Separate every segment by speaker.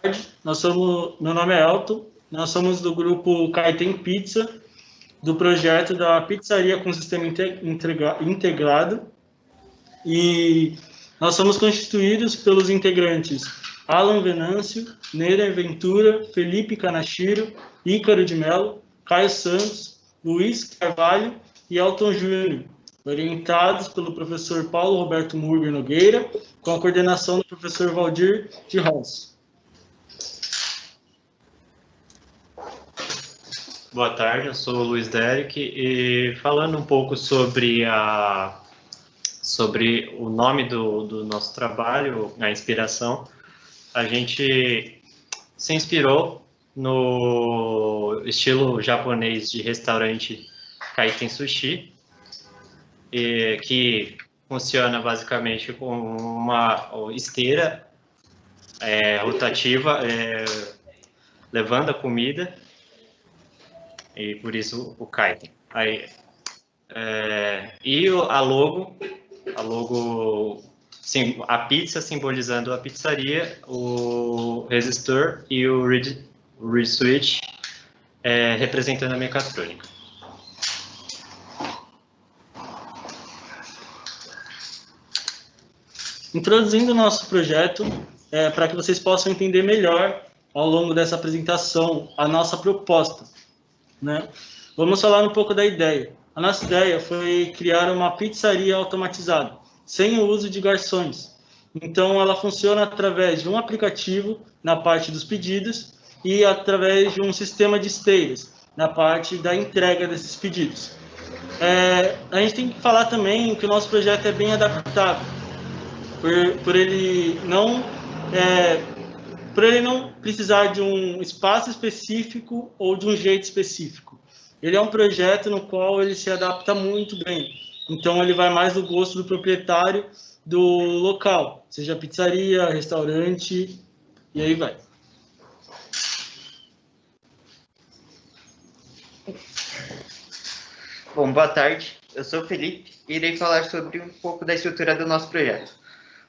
Speaker 1: Meu nome é Elton, nós somos do grupo Kaiten Pizza, do projeto da Pizzaria com Sistema Integrado, e nós somos constituídos pelos integrantes Alan Venâncio, Neira Ventura, Felipe Canachiro, Ícaro de Mello, Caio Santos, Luiz Carvalho e Elton Júnior, orientados pelo professor Paulo Roberto Murger Nogueira, com a coordenação do professor Valdir de Rossi.
Speaker 2: Boa tarde, eu sou o Luiz Derek e falando um pouco sobre o nome do nosso trabalho, a inspiração, a gente se inspirou no estilo japonês de restaurante Kaiten Sushi, que funciona basicamente com uma esteira rotativa levando a comida, e por isso o Kaiten. E a logo, a pizza simbolizando a pizzaria, o resistor e o reed switch representando a mecatrônica.
Speaker 1: Introduzindo o nosso projeto, para que vocês possam entender melhor ao longo dessa apresentação a nossa proposta, né? Vamos falar um pouco da ideia. A nossa ideia foi criar uma pizzaria automatizada, sem o uso de garçons. Então, ela funciona através de um aplicativo na parte dos pedidos e através de um sistema de esteiras na parte da entrega desses pedidos. A gente tem que falar também que o nosso projeto é bem adaptável, por ele não precisar de um espaço específico ou de um jeito específico. Ele é um projeto no qual ele se adapta muito bem. Então, ele vai mais do gosto do proprietário do local, seja pizzaria, restaurante, e aí vai.
Speaker 3: Bom, boa tarde. Eu sou o Felipe e irei falar sobre um pouco da estrutura do nosso projeto.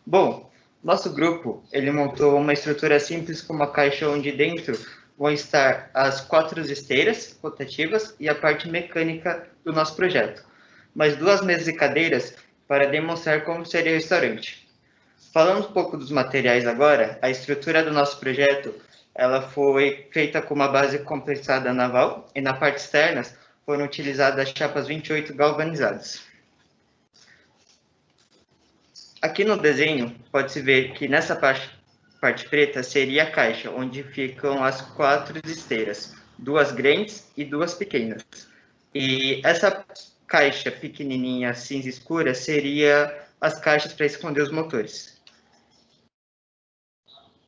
Speaker 3: Bom, nosso grupo, ele montou uma estrutura simples com uma caixa onde dentro vão estar as 4 esteiras rotativas e a parte mecânica do nosso projeto, mais 2 mesas e cadeiras para demonstrar como seria o restaurante. Falando um pouco dos materiais agora, a estrutura do nosso projeto, ela foi feita com uma base compressada naval e na parte externa foram utilizadas chapas 28 galvanizadas. Aqui no desenho, pode-se ver que nessa parte preta seria a caixa, onde ficam as 4 esteiras, 2 grandes e 2 pequenas. E essa caixa pequenininha cinza escura seria as caixas para esconder os motores.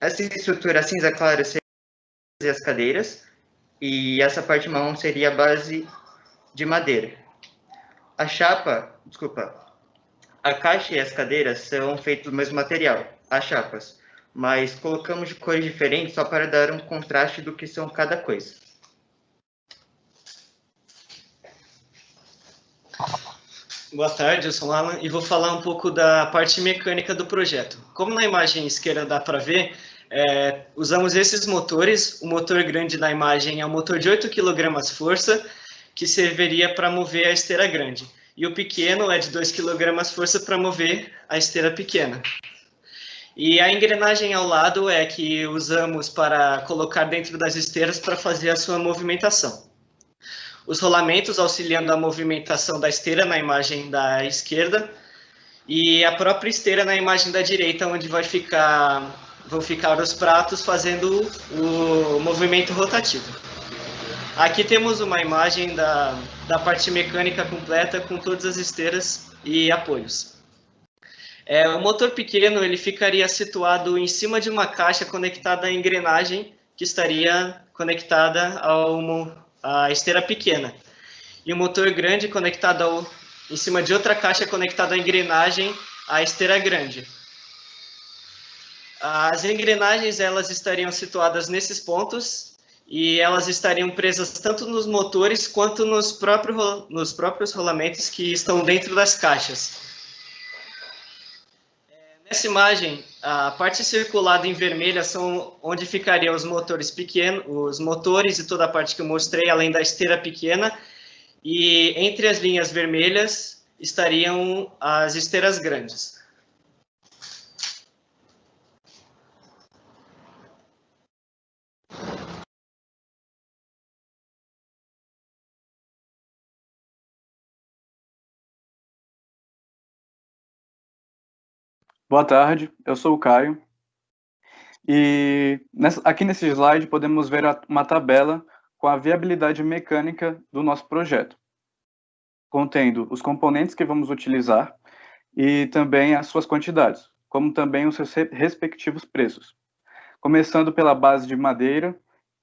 Speaker 3: Essa estrutura cinza clara seria as cadeiras, e essa parte marrom seria a base de madeira. A caixa e as cadeiras são feitos do mesmo material, as chapas, mas colocamos de cores diferentes só para dar um contraste do que são cada coisa.
Speaker 4: Boa tarde, eu sou o Alan e vou falar um pouco da parte mecânica do projeto. Como na imagem esquerda dá para ver, usamos esses motores. O motor grande da imagem é um motor de 8 kg força, que serviria para mover a esteira grande. E o pequeno é de 2 kg força para mover a esteira pequena. E a engrenagem ao lado é que usamos para colocar dentro das esteiras para fazer a sua movimentação. Os rolamentos auxiliando a movimentação da esteira na imagem da esquerda e a própria esteira na imagem da direita, onde vão ficar os pratos fazendo o movimento rotativo. Aqui temos uma imagem da parte mecânica completa com todas as esteiras e apoios. O motor pequeno ele ficaria situado em cima de uma caixa conectada à engrenagem que estaria conectada à esteira pequena. E o motor grande conectado em cima de outra caixa conectada à engrenagem à esteira grande. As engrenagens elas estariam situadas nesses pontos e elas estariam presas tanto nos motores quanto nos próprios rolamentos que estão dentro das caixas. Nessa imagem, a parte circulada em vermelha são onde ficariam os motores pequenos, os motores e toda a parte que eu mostrei, além da esteira pequena. E entre as linhas vermelhas estariam as esteiras grandes.
Speaker 5: Boa tarde, eu sou o Caio. E aqui nesse slide podemos ver uma tabela com a viabilidade mecânica do nosso projeto, contendo os componentes que vamos utilizar e também as suas quantidades, como também os seus respectivos preços. Começando pela base de madeira,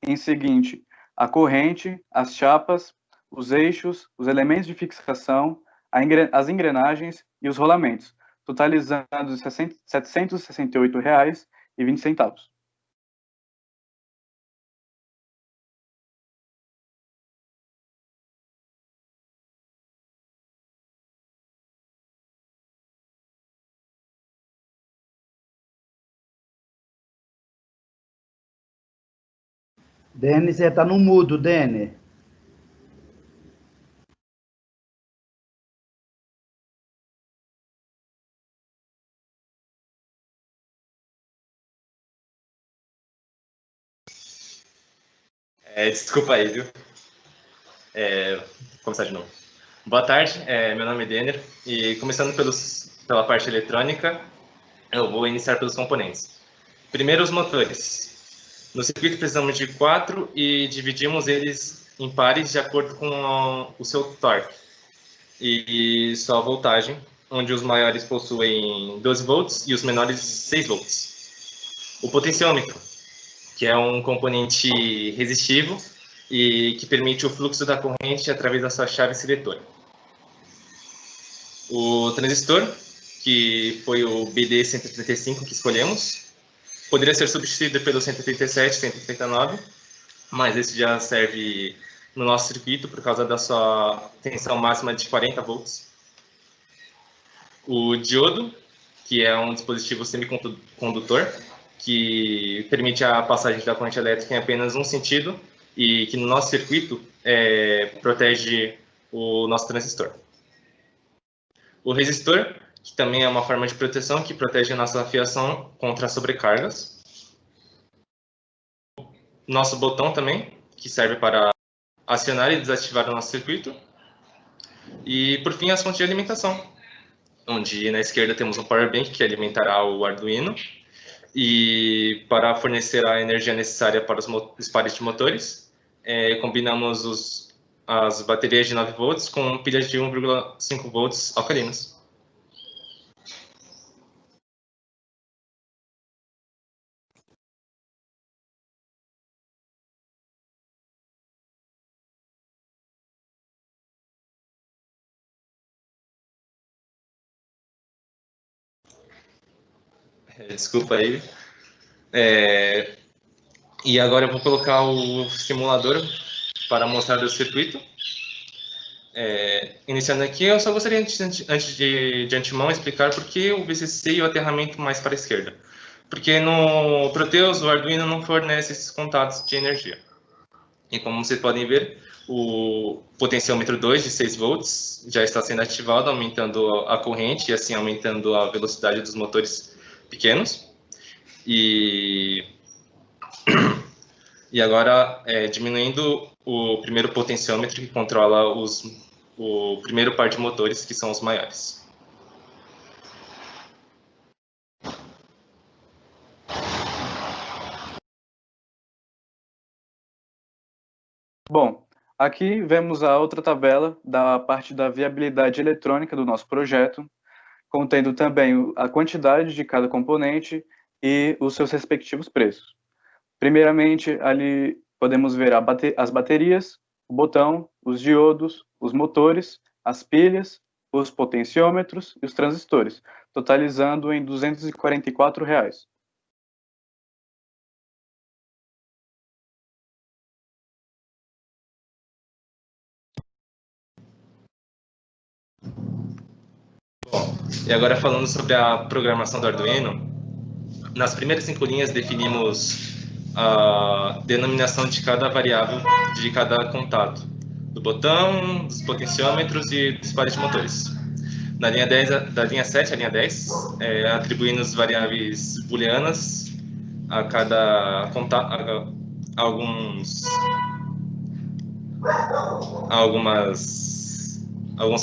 Speaker 5: em seguinte, a corrente, as chapas, os eixos, os elementos de fixação, as engrenagens e os rolamentos, totalizando R$ 768,20.
Speaker 6: Dene, você está no mudo, Dene.
Speaker 2: Desculpa aí, viu? Vou começar de novo. Boa tarde, meu nome é Denner, e começando pela parte eletrônica, eu vou iniciar pelos componentes. Primeiro, os motores. No circuito precisamos de 4 e dividimos eles em pares de acordo com o seu torque e sua voltagem, onde os maiores possuem 12 volts e os menores 6 volts. O potenciômetro, que é um componente resistivo e que permite o fluxo da corrente através da sua chave seletora. O transistor, que foi o BD135 que escolhemos, poderia ser substituído pelo 137, 139, mas esse já serve no nosso circuito por causa da sua tensão máxima de 40 volts. O diodo, que é um dispositivo semicondutor, que permite a passagem da corrente elétrica em apenas um sentido e que no nosso circuito protege o nosso transistor. O resistor, que também é uma forma de proteção que protege a nossa fiação contra sobrecargas. Nosso botão também, que serve para acionar e desativar o nosso circuito. E, por fim, as fontes de alimentação, onde na esquerda temos um power bank que alimentará o Arduino, e para fornecer a energia necessária para os pares de motores, combinamos as baterias de 9 volts com pilhas de 1,5 volts alcalinas. Desculpa aí. E agora eu vou colocar o simulador para mostrar o circuito. Iniciando aqui, eu só gostaria, antes de antemão, explicar por que o VCC e o aterramento mais para a esquerda. Porque no Proteus, o Arduino não fornece esses contatos de energia. E como vocês podem ver, o potenciômetro 2 de 6 volts já está sendo ativado, aumentando a corrente e assim aumentando a velocidade dos motores pequenos. E agora diminuindo o primeiro potenciômetro que controla o primeiro par de motores, que são os maiores.
Speaker 5: Bom, aqui vemos a outra tabela da parte da viabilidade eletrônica do nosso projeto, contendo também a quantidade de cada componente e os seus respectivos preços. Primeiramente, ali podemos ver as baterias, o botão, os diodos, os motores, as pilhas, os potenciômetros e os transistores, totalizando em R$ 244.
Speaker 2: E agora falando sobre a programação do Arduino, nas primeiras 5 linhas definimos a denominação de cada variável de cada contato, do botão, dos potenciômetros e dos pares de motores. Na linha 10, da linha 7 à linha 10, atribuímos variáveis booleanas a cada contato, alguns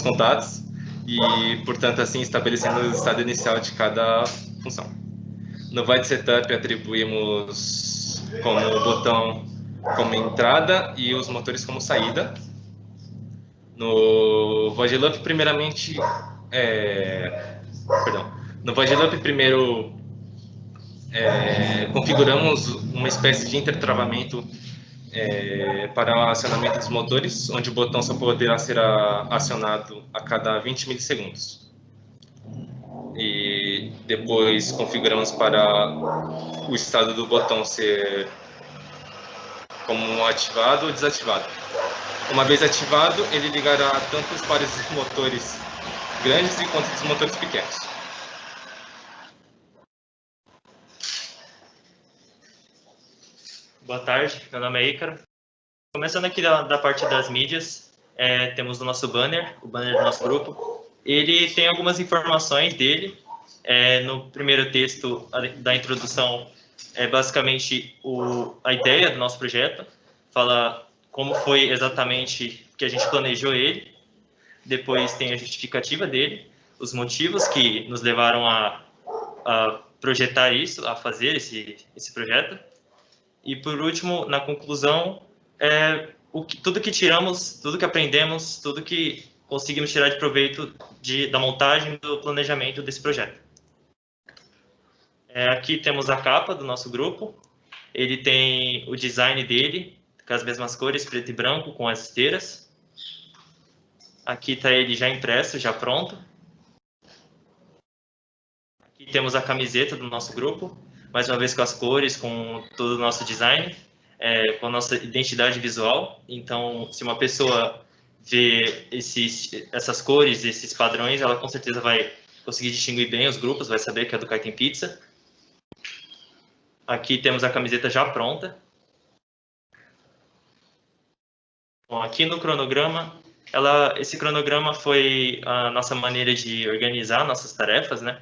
Speaker 2: contatos e, portanto, assim estabelecendo o estado inicial de cada função. No void setup atribuímos como botão como entrada e os motores como saída. No void loop, primeiramente, no void loop primeiro configuramos uma espécie de intertravamento para o acionamento dos motores, onde o botão só poderá ser acionado a cada 20 milissegundos. E depois configuramos para o estado do botão ser como ativado ou desativado. Uma vez ativado, ele ligará tanto os pares de motores grandes quanto os motores pequenos.
Speaker 7: Boa tarde, meu nome é Ícaro. Começando aqui da parte das mídias, temos o nosso banner, o banner do nosso grupo. Ele tem algumas informações dele. No primeiro texto da introdução, basicamente a ideia do nosso projeto, fala como foi exatamente que a gente planejou ele. Depois tem a justificativa dele, os motivos que nos levaram a projetar isso, a fazer esse projeto. E, por último, na conclusão, tudo que tiramos, tudo que aprendemos, tudo que conseguimos tirar de proveito da montagem do planejamento desse projeto. Aqui temos a capa do nosso grupo. Ele tem o design dele, com as mesmas cores, preto e branco, com as esteiras. Aqui está ele já impresso, já pronto. Aqui temos a camiseta do nosso grupo, mais uma vez com as cores, com todo o nosso design, com a nossa identidade visual. Então, se uma pessoa vê essas cores, esses padrões, ela com certeza vai conseguir distinguir bem os grupos, vai saber que é do Kaiten Pizza. Aqui temos a camiseta já pronta. Bom, aqui no cronograma, esse cronograma foi a nossa maneira de organizar nossas tarefas, né?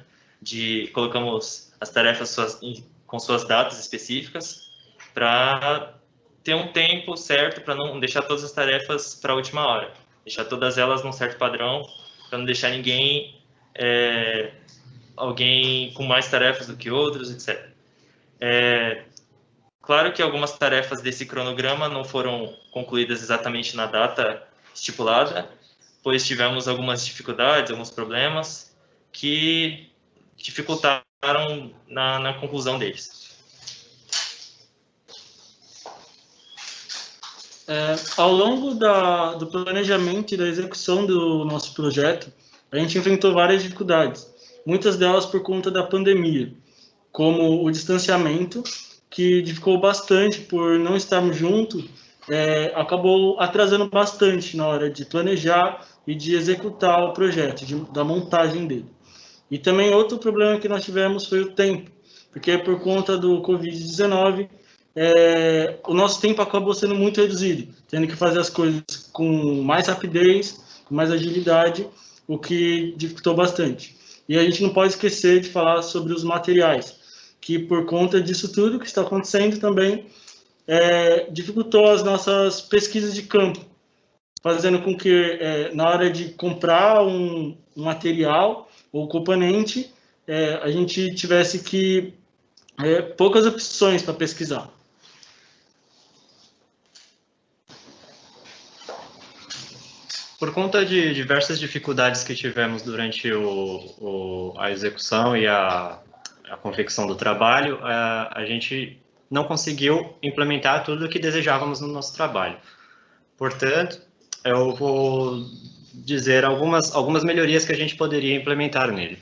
Speaker 7: Colocamos as tarefas com suas datas específicas para ter um tempo certo, para não deixar todas as tarefas para a última hora. Deixar todas elas num certo padrão, para não deixar alguém com mais tarefas do que outros, etc. Claro que algumas tarefas desse cronograma não foram concluídas exatamente na data estipulada, pois tivemos algumas dificuldades, alguns problemas que dificultaram na conclusão deles.
Speaker 1: Ao longo do planejamento e da execução do nosso projeto, a gente enfrentou várias dificuldades, muitas delas por conta da pandemia, como o distanciamento, que dificultou bastante por não estarmos juntos, acabou atrasando bastante na hora de planejar e de executar o projeto, da montagem dele. E também outro problema que nós tivemos foi o tempo, porque por conta do Covid-19, o nosso tempo acabou sendo muito reduzido, tendo que fazer as coisas com mais rapidez, com mais agilidade, o que dificultou bastante. E a gente não pode esquecer de falar sobre os materiais, que por conta disso tudo que está acontecendo também, dificultou as nossas pesquisas de campo, fazendo com que na hora de comprar um material ou componente, a gente tivesse que poucas opções para pesquisar.
Speaker 8: Por conta de diversas dificuldades que tivemos durante a execução e a confecção do trabalho, a gente não conseguiu implementar tudo o que desejávamos no nosso trabalho. Portanto, eu vou dizer algumas melhorias que a gente poderia implementar nele.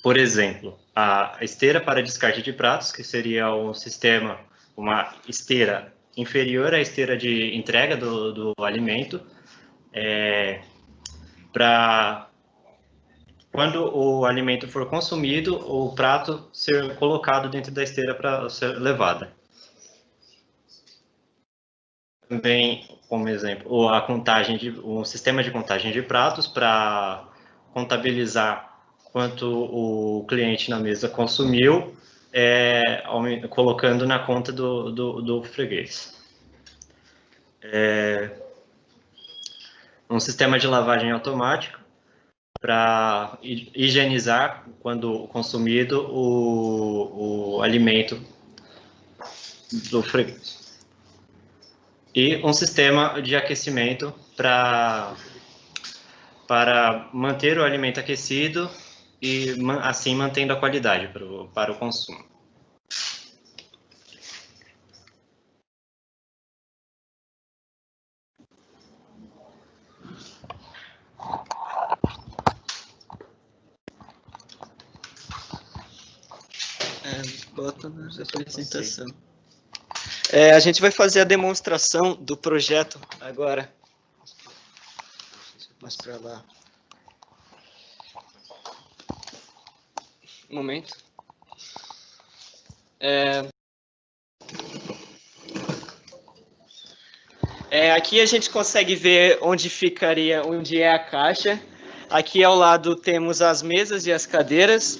Speaker 8: Por exemplo, a esteira para descarte de pratos, que seria um sistema, uma esteira inferior à esteira de entrega do alimento, para quando o alimento for consumido, o prato ser colocado dentro da esteira para ser levada. Também, como exemplo, um sistema de contagem de pratos para contabilizar quanto o cliente na mesa consumiu, colocando na conta do freguês. Um sistema de lavagem automática para higienizar, quando consumido, o alimento do freguês. E um sistema de aquecimento para manter o alimento aquecido e assim mantendo a qualidade para o consumo.
Speaker 4: Bota na apresentação. A gente vai fazer a demonstração do projeto agora. Mais para lá. Um momento. Aqui a gente consegue ver onde é a caixa. Aqui ao lado temos as mesas e as cadeiras,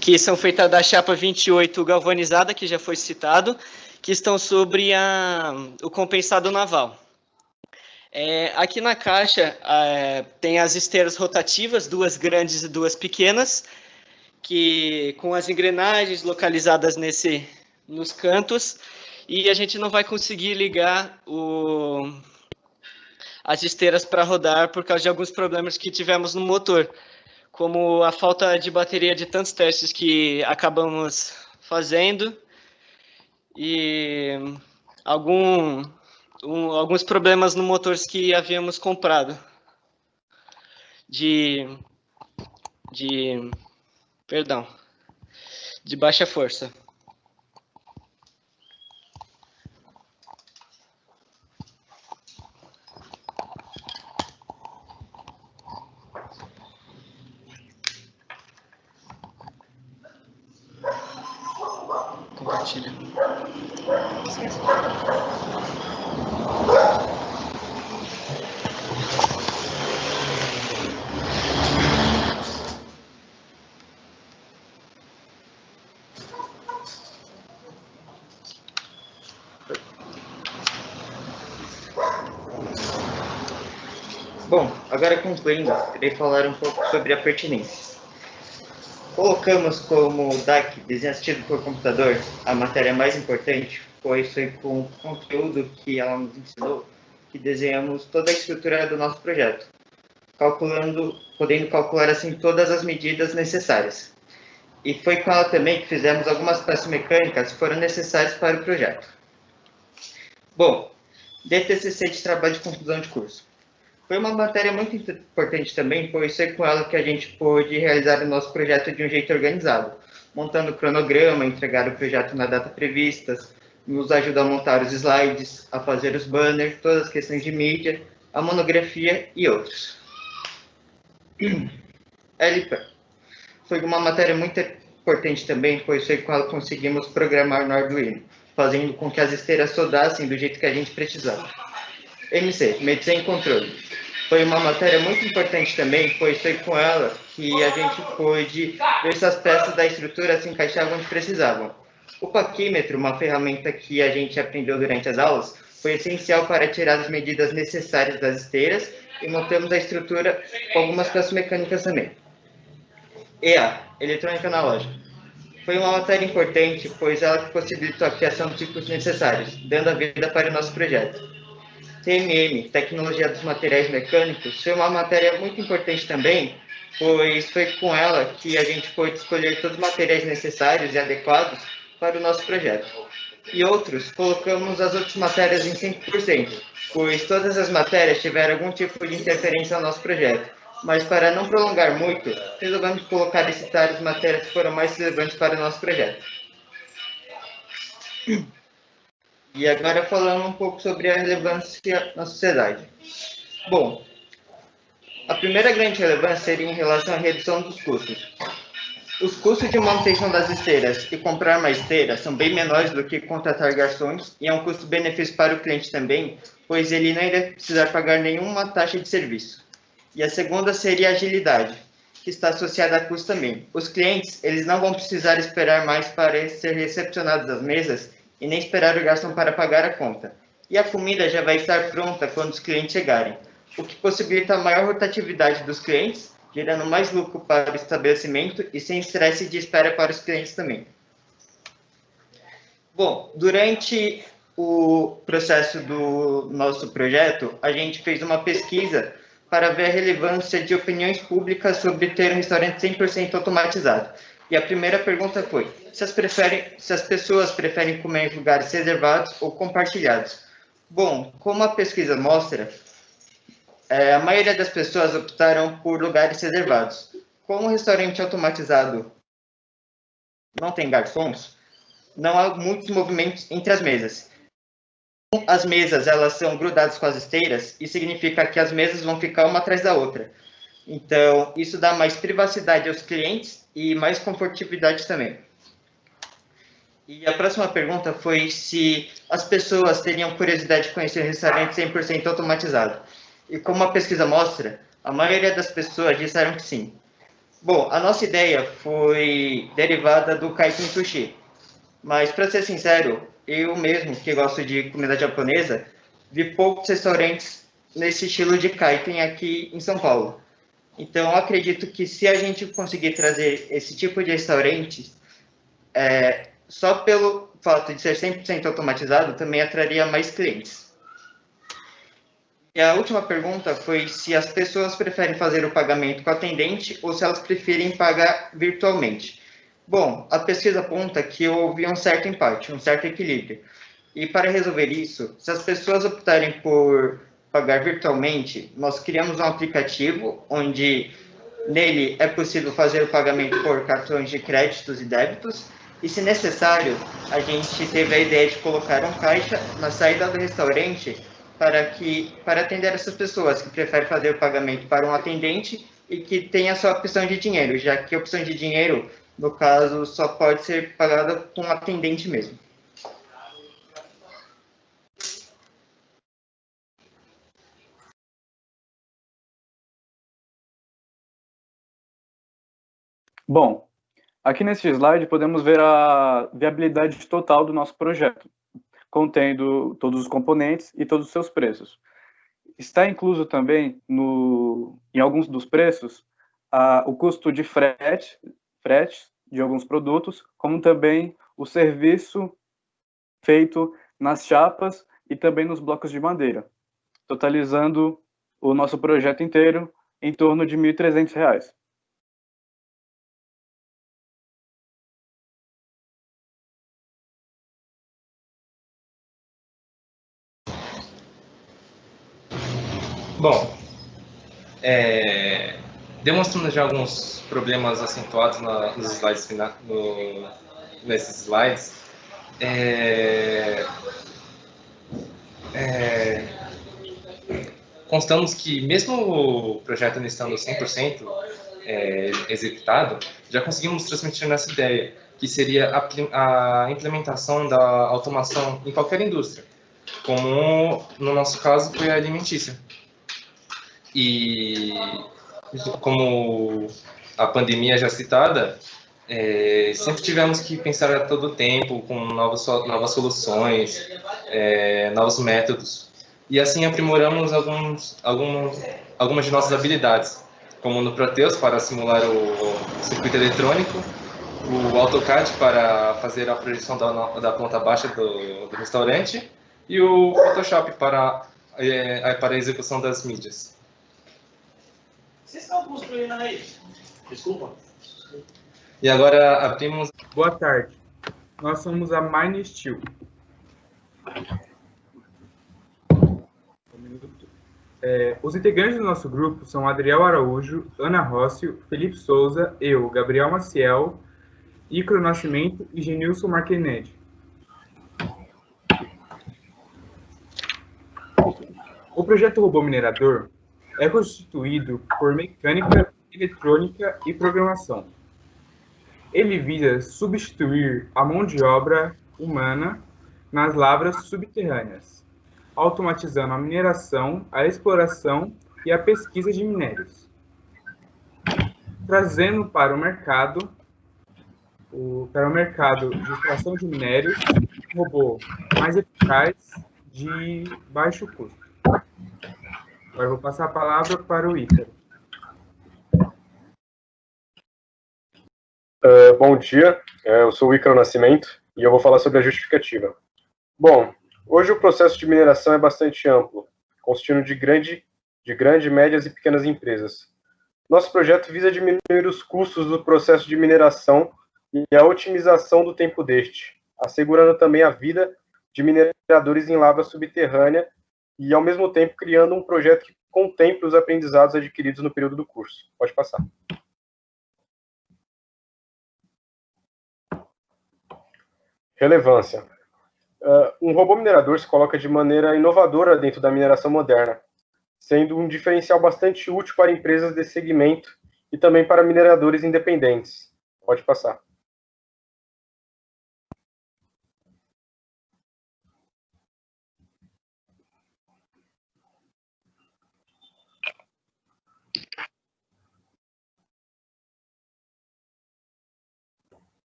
Speaker 4: que são feitas da chapa 28 galvanizada, que já foi citado, que estão sobre o compensado naval. Aqui na caixa tem as esteiras rotativas, 2 grandes e 2 pequenas, que com as engrenagens localizadas nos cantos, e a gente não vai conseguir ligar as esteiras para rodar por causa de alguns problemas que tivemos no motor, como a falta de bateria de tantos testes que acabamos fazendo e alguns problemas no motor que havíamos comprado de baixa força. Compartilha.
Speaker 3: Bom, agora concluindo, irei falar um pouco sobre a pertinência. Colocamos como DAC, desenho assistido por computador, a matéria mais importante, pois foi com o conteúdo que ela nos ensinou que desenhamos toda a estrutura do nosso projeto, podendo calcular assim todas as medidas necessárias. E foi com ela também que fizemos algumas peças mecânicas que foram necessárias para o projeto. Bom, DTCC de trabalho de conclusão de curso. Foi uma matéria muito importante também, pois foi com ela que a gente pôde realizar o nosso projeto de um jeito organizado, montando o cronograma, entregar o projeto na data prevista, nos ajuda a montar os slides, a fazer os banners, todas as questões de mídia, a monografia e outros. LP. Foi uma matéria muito importante também, pois foi com ela que conseguimos programar no Arduino, fazendo com que as esteiras rodassem do jeito que a gente precisava. MC, medição e controle. Foi uma matéria muito importante também, pois foi com ela que a gente pôde ver se as peças da estrutura se encaixavam onde precisavam. O paquímetro, uma ferramenta que a gente aprendeu durante as aulas, foi essencial para tirar as medidas necessárias das esteiras e montamos a estrutura com algumas peças mecânicas também. EA, eletrônica analógica. Foi uma matéria importante, pois ela que possibilitou a criação dos ciclos necessários, dando a vida para o nosso projeto. TMM, Tecnologia dos Materiais Mecânicos, foi uma matéria muito importante também, pois foi com ela que a gente pôde escolher todos os materiais necessários e adequados para o nosso projeto. E colocamos as outras matérias em 100%, pois todas as matérias tiveram algum tipo de interferência no nosso projeto. Mas para não prolongar muito, resolvemos colocar e citar as matérias que foram mais relevantes para o nosso projeto. E agora falando um pouco sobre a relevância na sociedade. Bom, a primeira grande relevância seria em relação à redução dos custos. Os custos de manutenção das esteiras e comprar mais esteiras são bem menores do que contratar garçons e é um custo-benefício para o cliente também, pois ele não irá precisar pagar nenhuma taxa de serviço. E a segunda seria a agilidade, que está associada a custo também. Os clientes, eles não vão precisar esperar mais para ser recepcionados às mesas e nem esperar o garçom para pagar a conta. E a comida já vai estar pronta quando os clientes chegarem, o que possibilita a maior rotatividade dos clientes, gerando mais lucro para o estabelecimento e sem estresse de espera para os clientes também. Bom, durante o processo do nosso projeto, a gente fez uma pesquisa para ver a relevância de opiniões públicas sobre ter um restaurante 100% automatizado. E a primeira pergunta foi, se as pessoas preferem comer em lugares reservados ou compartilhados? Bom, como a pesquisa mostra, a maioria das pessoas optaram por lugares reservados. Como o restaurante automatizado não tem garçons, não há muitos movimentos entre as mesas. As mesas elas são grudadas com as esteiras e significa que as mesas vão ficar uma atrás da outra. Então, isso dá mais privacidade aos clientes e mais confortabilidade também. E a próxima pergunta foi se as pessoas teriam curiosidade de conhecer um restaurante 100% automatizado. E como a pesquisa mostra, a maioria das pessoas disseram que sim. Bom, a nossa ideia foi derivada do Kaiten Sushi. Mas, para ser sincero, eu mesmo, que gosto de comida japonesa, vi poucos restaurantes nesse estilo de Kaiten aqui em São Paulo. Então, eu acredito que se a gente conseguir trazer esse tipo de restaurante, só pelo fato de ser 100% automatizado, também atraria mais clientes. E a última pergunta foi se as pessoas preferem fazer o pagamento com atendente ou se elas preferem pagar virtualmente. Bom, a pesquisa aponta que houve um certo empate, um certo equilíbrio. E para resolver isso, se as pessoas optarem por pagar virtualmente, nós criamos um aplicativo onde nele é possível fazer o pagamento por cartões de créditos e débitos. E se necessário, a gente teve a ideia de colocar um caixa na saída do restaurante para atender essas pessoas que preferem fazer o pagamento para um atendente e que tem a sua opção de dinheiro, já que a opção de dinheiro, no caso, só pode ser pagada com um atendente mesmo.
Speaker 5: Bom, aqui nesse slide podemos ver a viabilidade total do nosso projeto, contendo todos os componentes e todos os seus preços. Está incluso também, em alguns dos preços, o custo de frete de alguns produtos, como também o serviço feito nas chapas e também nos blocos de madeira, totalizando o nosso projeto inteiro em torno de R$ 1.300.
Speaker 2: Bom, demonstrando já alguns problemas acentuados nos slides nesses slides, constamos que mesmo o projeto não estando 100% executado, já conseguimos transmitir nossa ideia, que seria a implementação da automação em qualquer indústria, como no nosso caso foi a alimentícia. E como a pandemia já citada, sempre tivemos que pensar a todo tempo com novas soluções, novos métodos. E assim aprimoramos algumas de nossas habilidades, como no Proteus para simular o circuito eletrônico, o AutoCAD para fazer a projeção da planta baixa do restaurante e o Photoshop para a execução das mídias.
Speaker 1: Vocês estão construindo aí? Desculpa.
Speaker 2: E agora abrimos...
Speaker 9: Boa tarde. Nós somos a Mine Steel. Os integrantes do nosso grupo são Adriel Araújo, Ana Rócio, Felipe Souza, eu, Gabriel Maciel, Icro Nascimento e Genilson Marquenede. O projeto Robô Minerador É constituído por mecânica, eletrônica e programação. Ele visa substituir a mão de obra humana nas lavras subterrâneas, automatizando a mineração, a exploração e a pesquisa de minérios, trazendo para o mercado de extração de minérios um robô mais eficaz de baixo custo. Agora eu vou passar a palavra para o Ícaro.
Speaker 10: Bom dia, eu sou o Ícaro Nascimento e eu vou falar sobre a justificativa. Bom, hoje o processo de mineração é bastante amplo, constituindo de grande, médias e pequenas empresas. Nosso projeto visa diminuir os custos do processo de mineração e a otimização do tempo deste, assegurando também a vida de mineradores em lavra subterrânea e, ao mesmo tempo, criando um projeto que contemple os aprendizados adquiridos no período do curso. Pode passar. Relevância. Um robô minerador se coloca de maneira inovadora dentro da mineração moderna, sendo um diferencial bastante útil para empresas desse segmento e também para mineradores independentes. Pode passar.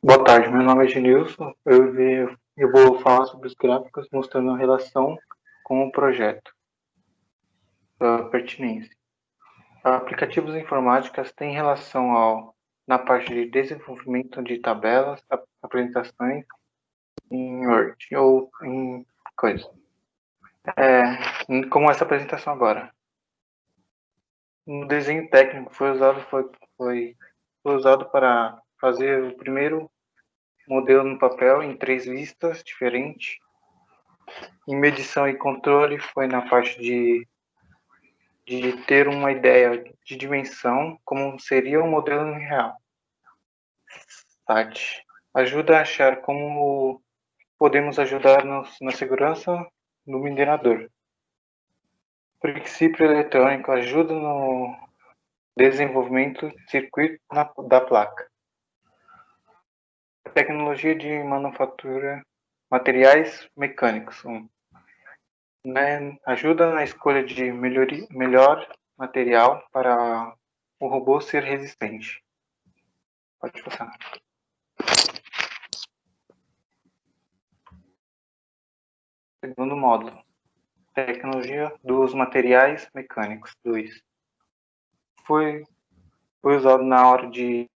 Speaker 11: Boa tarde, meu nome é Genilson. Eu vou falar sobre os gráficos mostrando a relação com o projeto. Pertinência. Aplicativos informáticos têm relação na parte de desenvolvimento de tabelas, apresentações em Word ou em coisa. Como essa apresentação agora. No desenho técnico foi usado para fazer o primeiro modelo no papel em 3 vistas diferentes. Em medição e controle foi na parte de ter uma ideia de dimensão, como seria o modelo real. SAT ajuda a achar como podemos ajudar na segurança do minerador. Princípio eletrônico ajuda no desenvolvimento de circuito da placa. Tecnologia de manufatura, materiais mecânicos. Ajuda na escolha de melhor material para o robô ser resistente. Pode passar. Segundo módulo. Tecnologia dos materiais mecânicos. 2. Foi usado na hora de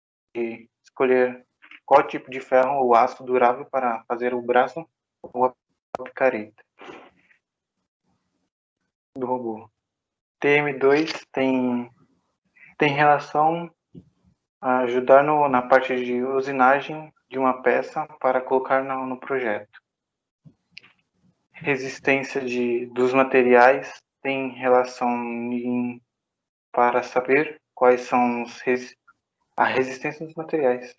Speaker 11: escolher qual tipo de ferro ou aço durável para fazer o braço ou a picareta do robô. TM2 tem relação a ajudar na parte de usinagem de uma peça para colocar no projeto. Resistência dos materiais tem relação para saber quais são a resistência dos materiais.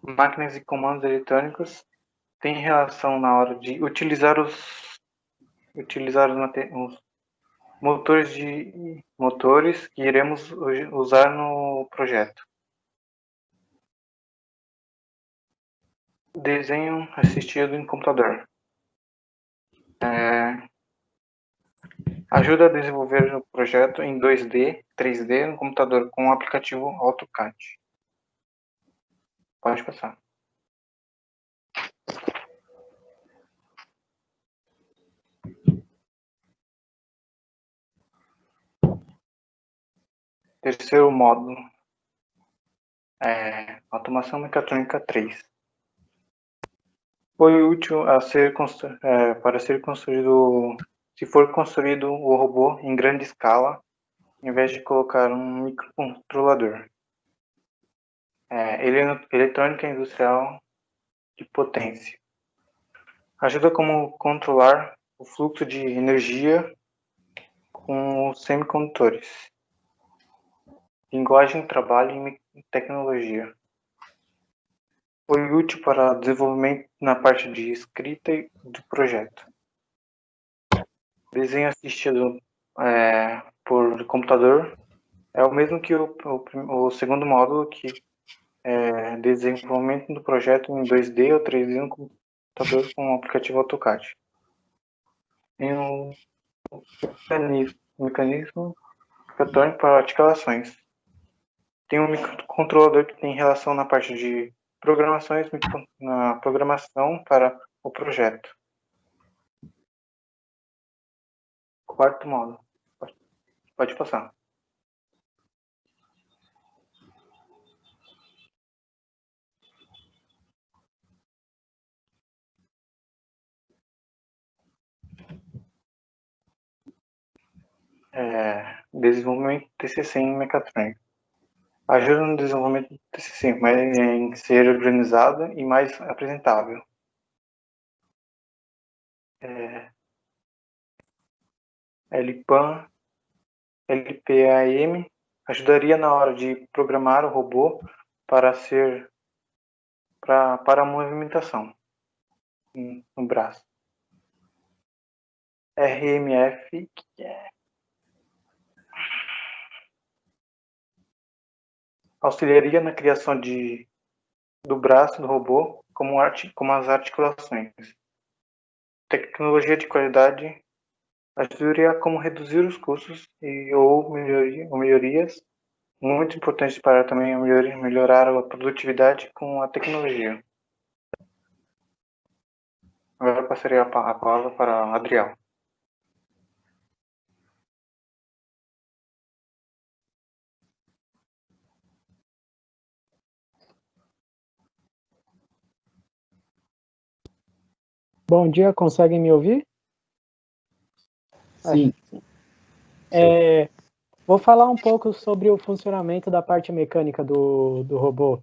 Speaker 11: Máquinas e comandos eletrônicos têm relação na hora de utilizar os motores que iremos usar no projeto. Desenho assistido em computador. Ajuda a desenvolver o projeto em 2D, 3D no computador com o aplicativo AutoCAD. Pode passar. Terceiro módulo. Automação mecatrônica 3. Foi útil para ser construído, se for construído o robô em grande escala, em vez de colocar um microcontrolador. Eletrônica industrial de potência. Ajuda como controlar o fluxo de energia com os semicondutores. Linguagem, trabalho e tecnologia. Foi útil para desenvolvimento na parte de escrita do projeto. desenho assistido por computador é o mesmo que o segundo módulo, que é desenvolvimento do projeto em 2D ou 3D no computador com o aplicativo AutoCAD. Tem um mecanismo eletrônico para articulações. Tem um microcontrolador que tem relação na parte de programações, na programação para o projeto. Quarto módulo. Pode passar. Desenvolvimento TCC em mecatrônica. Ajuda no desenvolvimento do TCC, mas em ser organizado e mais apresentável. LPAM, LPAM ajudaria na hora de programar o robô para a movimentação no braço. RMF, auxiliaria na criação do braço do robô, como as articulações. Tecnologia de qualidade ajudaria como reduzir os custos ou melhorias muito importantes para também melhorar a produtividade com a tecnologia. Agora eu passaria a palavra para Adriel.
Speaker 12: Bom dia, conseguem me ouvir?
Speaker 6: Sim.
Speaker 12: Vou falar um pouco sobre o funcionamento da parte mecânica do robô.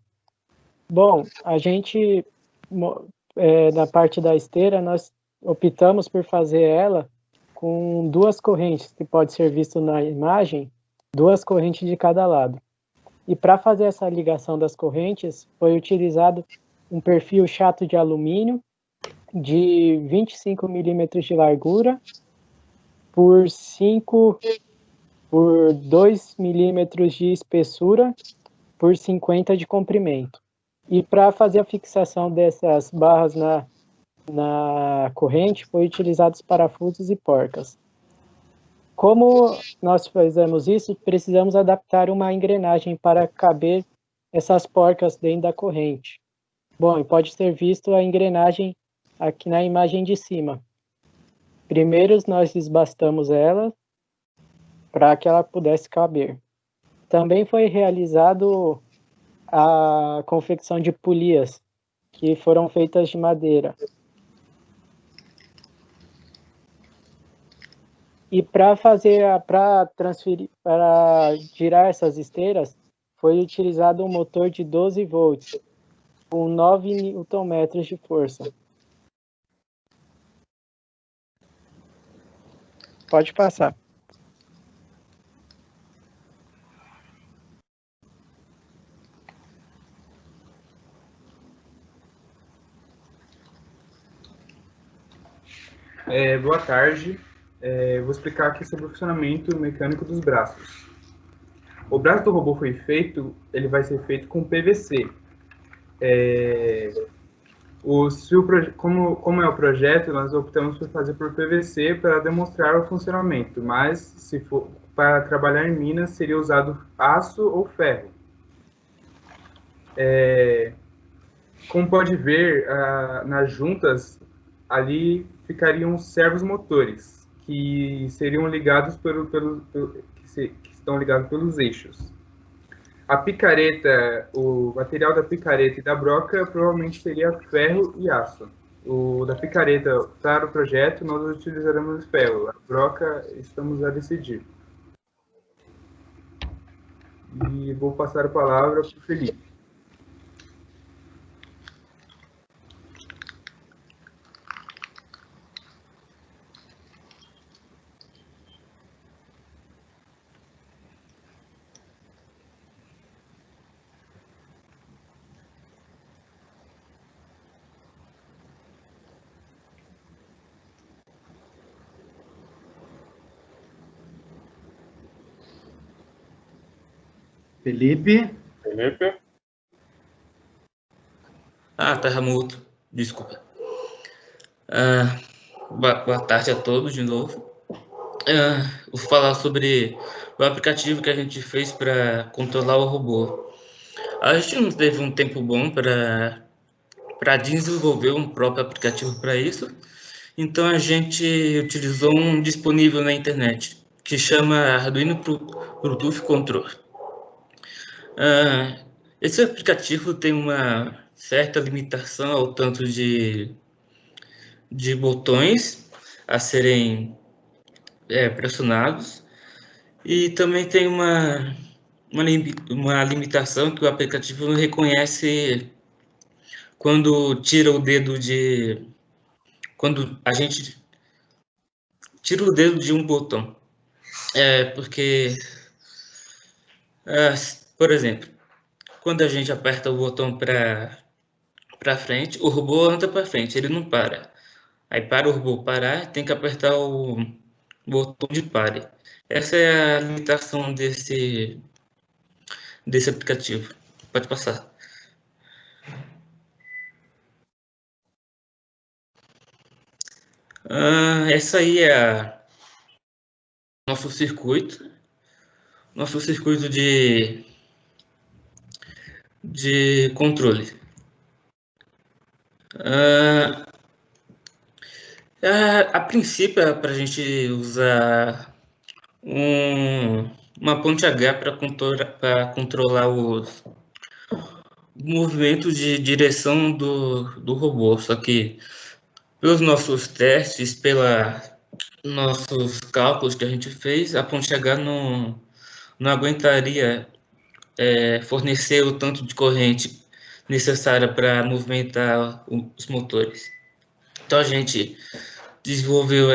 Speaker 12: Bom, a gente, na parte da esteira, nós optamos por fazer ela com duas correntes, que pode ser visto na imagem, duas correntes de cada lado. E para fazer essa ligação das correntes, foi utilizado um perfil chato de alumínio de 25 milímetros de largura por 2 milímetros de espessura por 50 de comprimento. E para fazer a fixação dessas barras na corrente, foi utilizados parafusos e porcas. Como nós fizemos isso, precisamos adaptar uma engrenagem para caber essas porcas dentro da corrente. Bom, e pode ser visto a engrenagem aqui na imagem de cima. Primeiro nós desbastamos ela para que ela pudesse caber. Também foi realizado a confecção de polias, que foram feitas de madeira. E para girar essas esteiras, foi utilizado um motor de 12 volts, com 9 Nm de força. Pode passar.
Speaker 9: Boa tarde. Vou explicar aqui sobre o funcionamento mecânico dos braços. O braço do robô ele vai ser feito com PVC. Como é o projeto, nós optamos por fazer por PVC para demonstrar o funcionamento, mas se for para trabalhar em minas, seria usado aço ou ferro. Como pode ver, nas juntas, ali ficariam servos motores, que seriam ligados que estão ligados pelos eixos. A picareta, o material da picareta e da broca provavelmente seria ferro e aço. O da picareta, para o projeto, nós utilizaremos ferro. A broca, estamos a decidir. E vou passar a palavra para o Felipe.
Speaker 6: Felipe.
Speaker 10: Felipe.
Speaker 13: Tava mudo, desculpa. Boa tarde a todos de novo. Vou falar sobre o aplicativo que a gente fez para controlar o robô. A gente não teve um tempo bom para desenvolver um próprio aplicativo para isso, então a gente utilizou um disponível na internet, que chama Arduino Bluetooth Control. Esse aplicativo tem uma certa limitação ao tanto de botões a serem pressionados, e também tem uma limitação que o aplicativo não reconhece quando tira o dedo quando a gente tira o dedo de um botão. Porque, por exemplo, quando a gente aperta o botão para frente, o robô anda para frente, ele não para. Aí, para o robô parar, tem que apertar o botão de pare. Essa é a limitação desse aplicativo. Pode passar. Essa aí é nosso circuito de controle. A princípio é para a gente usar uma ponte H para controlar os movimentos de direção do robô, só que pelos nossos testes, nossos cálculos que a gente fez, a ponte H não aguentaria fornecer o tanto de corrente necessária para movimentar os motores. Então a gente desenvolveu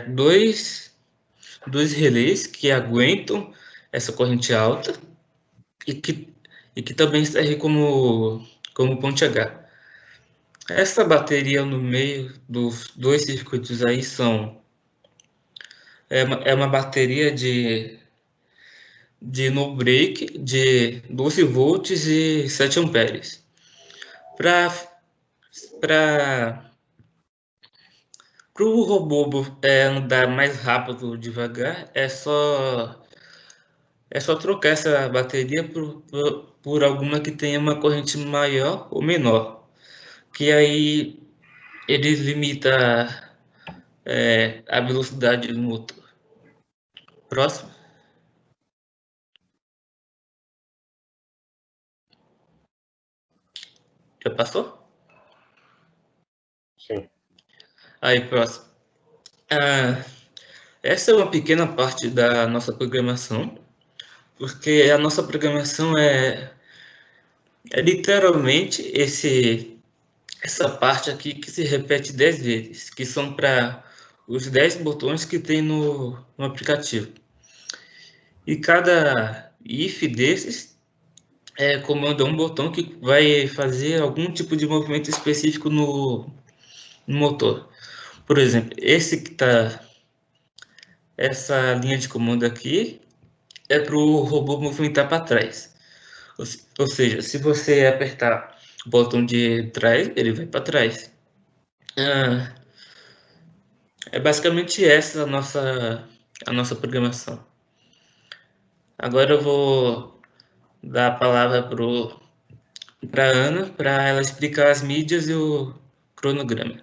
Speaker 13: dois relés que aguentam essa corrente alta e que também serve como ponte H. Essa bateria no meio dos dois circuitos aí é uma bateria de no break de 12 volts e 7 amperes. Para o robô andar mais rápido ou devagar, é só trocar essa bateria por alguma que tenha uma corrente maior ou menor, que aí ele limita a velocidade do motor. Próximo. Já passou?
Speaker 10: Sim.
Speaker 13: Aí, próximo. Essa é uma pequena parte da nossa programação, porque a nossa programação é literalmente essa parte aqui que se repete 10 vezes, que são para os 10 botões que tem no aplicativo. E cada if desses comanda um botão que vai fazer algum tipo de movimento específico no motor. Por exemplo, essa linha de comando aqui é para o robô movimentar para trás. Ou seja, se você apertar o botão de trás, ele vai para trás. É basicamente essa a nossa programação. Agora eu vou dar a palavra para a Ana, para ela explicar as mídias e o cronograma.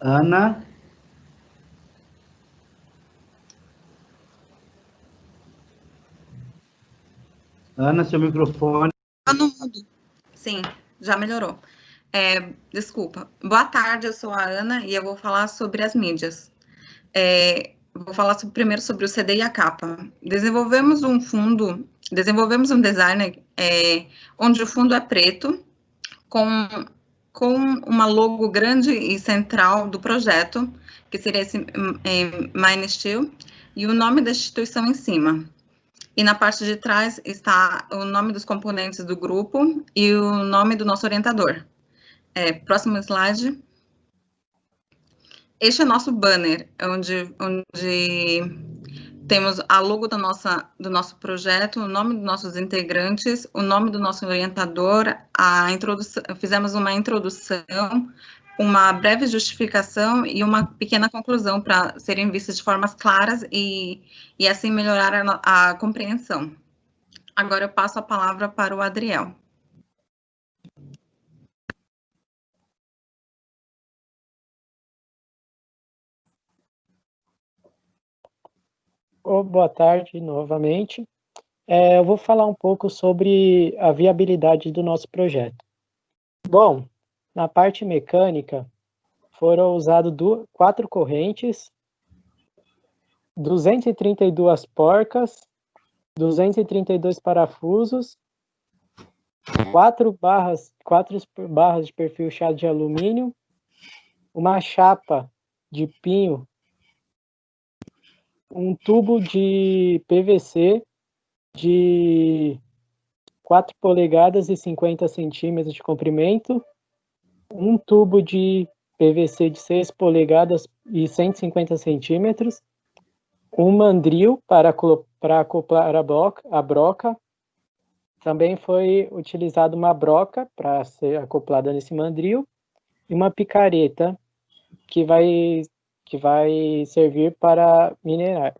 Speaker 6: Ana. Ana, seu microfone.
Speaker 14: Tá no mudo. Sim, já melhorou. Desculpa. Boa tarde, eu sou a Ana e eu vou falar sobre as mídias. Vou falar primeiro sobre o CD e a capa. Desenvolvemos um design onde o fundo é preto, com uma logo grande e central do projeto, que seria esse MineSteel, e o nome da instituição em cima. E na parte de trás está o nome dos componentes do grupo e o nome do nosso orientador. Próximo slide. Este é nosso banner, onde temos a logo do nosso projeto, o nome dos nossos integrantes, o nome do nosso orientador, fizemos uma introdução, uma breve justificação e uma pequena conclusão para serem vistas de formas claras e assim melhorar a compreensão. Agora eu passo a palavra para o Adriel.
Speaker 12: Boa tarde novamente. Eu vou falar um pouco sobre a viabilidade do nosso projeto. Bom, na parte mecânica, foram usadas 4 correntes, 232 porcas, 232 parafusos, 4 barras de perfil chá de alumínio, uma chapa de pinho, um tubo de PVC de 4 polegadas e 50 centímetros de comprimento, um tubo de PVC de 6 polegadas e 150 centímetros, um mandril para acoplar a broca. Também foi utilizada uma broca para ser acoplada nesse mandril e uma picareta que vai servir para minerar.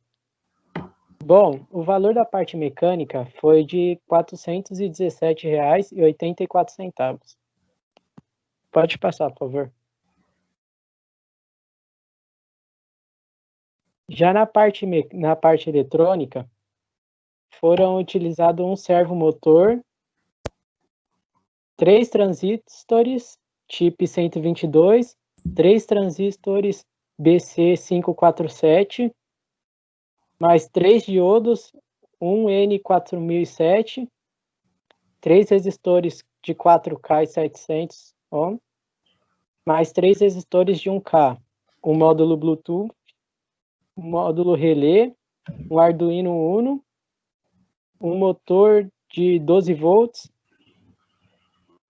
Speaker 12: Bom, o valor da parte mecânica foi de R$ 417,84. Pode passar, por favor. Já na parte eletrônica, foram utilizados um servomotor, 3 transistores chip 122, 3 transistores BC547, mais 3 diodos, um N4007, 3 resistores de 4K e 700 ohm, mais 3 resistores de 1K, um módulo Bluetooth, um módulo relé, um Arduino Uno, um motor de 12 volts,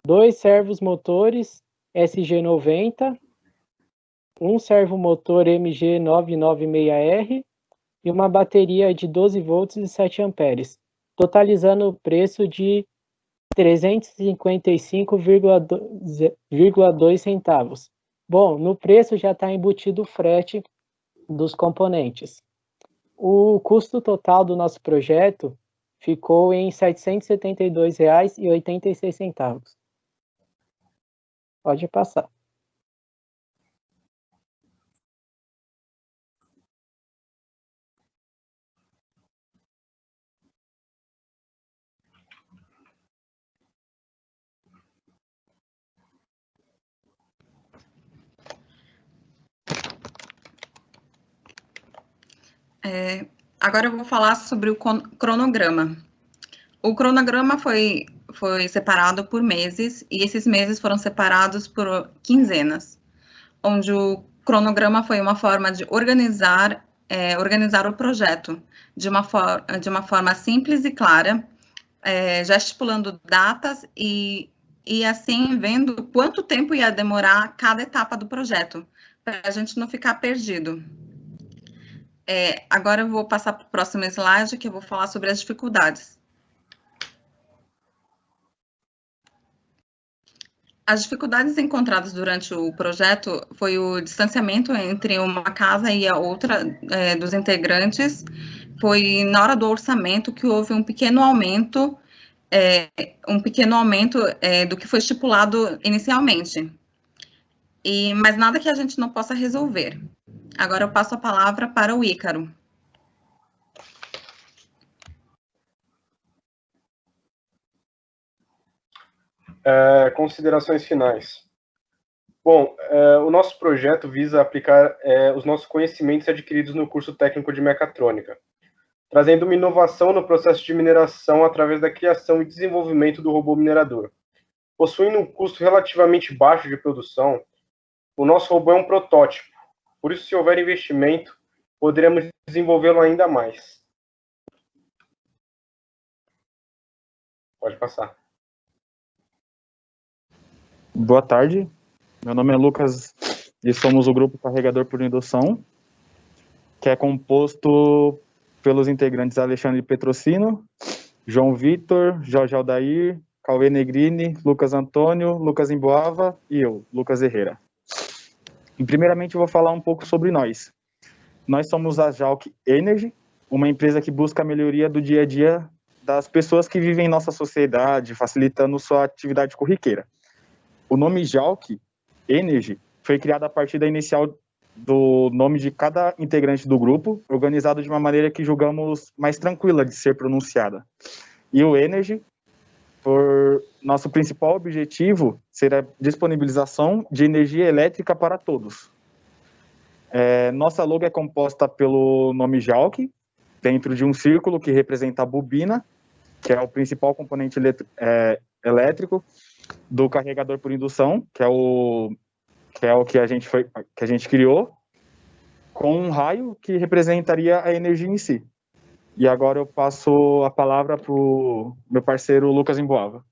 Speaker 12: 2 servos motores SG90, um servomotor MG996R e uma bateria de 12 volts e 7 amperes, totalizando o preço de 355,2 centavos. Bom, no preço já está embutido o frete dos componentes. O custo total do nosso projeto ficou em R$ 772,86. Pode passar.
Speaker 14: Agora eu vou falar sobre o cronograma. O cronograma foi separado por meses, e esses meses foram separados por quinzenas, onde o cronograma foi uma forma de organizar o projeto de uma forma simples e clara, já estipulando datas e assim vendo quanto tempo ia demorar cada etapa do projeto, para a gente não ficar perdido. Agora eu vou passar para o próximo slide, que eu vou falar sobre as dificuldades. As dificuldades encontradas durante o projeto foi o distanciamento entre uma casa e a outra dos integrantes. Foi na hora do orçamento que houve um pequeno aumento do que foi estipulado inicialmente. Mas nada que a gente não possa resolver. Agora eu passo a palavra para o Ícaro.
Speaker 10: Considerações finais. Bom, o nosso projeto visa aplicar os nossos conhecimentos adquiridos no curso técnico de mecatrônica, trazendo uma inovação no processo de mineração através da criação e desenvolvimento do robô minerador. Possuindo um custo relativamente baixo de produção, o nosso robô é um protótipo, por isso, se houver investimento, poderemos desenvolvê-lo ainda mais. Pode passar.
Speaker 15: Boa tarde, meu nome é Lucas e somos o grupo Carregador por Indução, que é composto pelos integrantes Alexandre Petrocino, João Vitor, Jorge Aldair, Cauê Negrini, Lucas Antônio, Lucas Emboava e eu, Lucas Herrera. E primeiramente eu vou falar um pouco sobre nós. Nós somos a Jalk Energy, uma empresa que busca a melhoria do dia a dia das pessoas que vivem em nossa sociedade, facilitando sua atividade corriqueira. O nome Jalk Energy foi criado a partir da inicial do nome de cada integrante do grupo, organizado de uma maneira que julgamos mais tranquila de ser pronunciada. E o Energy, por nosso principal objetivo, ser a disponibilização de energia elétrica para todos. Nossa logo é composta pelo nome Jalk, dentro de um círculo que representa a bobina, que é o principal componente elétrico do carregador por indução, que é o que a gente criou, com um raio que representaria a energia em si. E agora eu passo a palavra para o meu parceiro Lucas Emboava.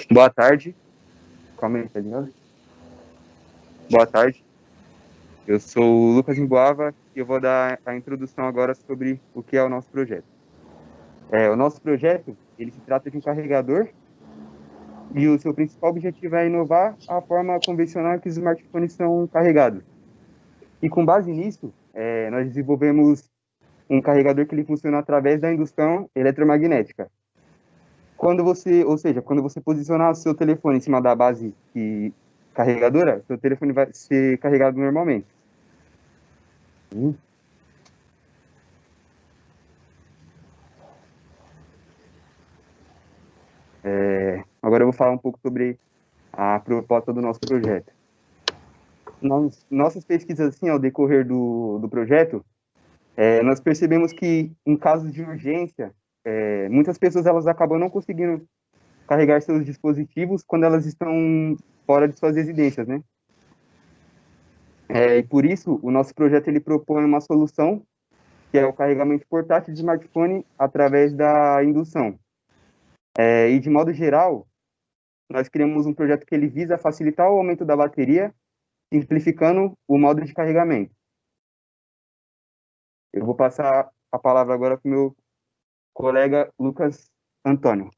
Speaker 16: Boa tarde. Calma aí, tá ligado? Boa tarde. Eu sou o Lucas Emboava e eu vou dar a introdução agora sobre o que é o nosso projeto. O nosso projeto, ele se trata de um carregador e o seu principal objetivo é inovar a forma convencional que os smartphones são carregados. E com base nisso, nós desenvolvemos um carregador que ele funciona através da indução eletromagnética. Quando você posicionar o seu telefone em cima da base carregadora, seu telefone vai ser carregado normalmente. Agora eu vou falar um pouco sobre a proposta do nosso projeto. Nossas pesquisas, assim, ao decorrer do projeto, nós percebemos que, em casos de urgência, muitas pessoas elas acabam não conseguindo carregar seus dispositivos quando elas estão fora de suas residências, né? E por isso, o nosso projeto ele propõe uma solução que é o carregamento portátil de smartphone através da indução. E de modo geral, nós criamos um projeto que ele visa facilitar o aumento da bateria, simplificando o modo de carregamento. Eu vou passar a palavra agora para o meu colega Lucas Antônio.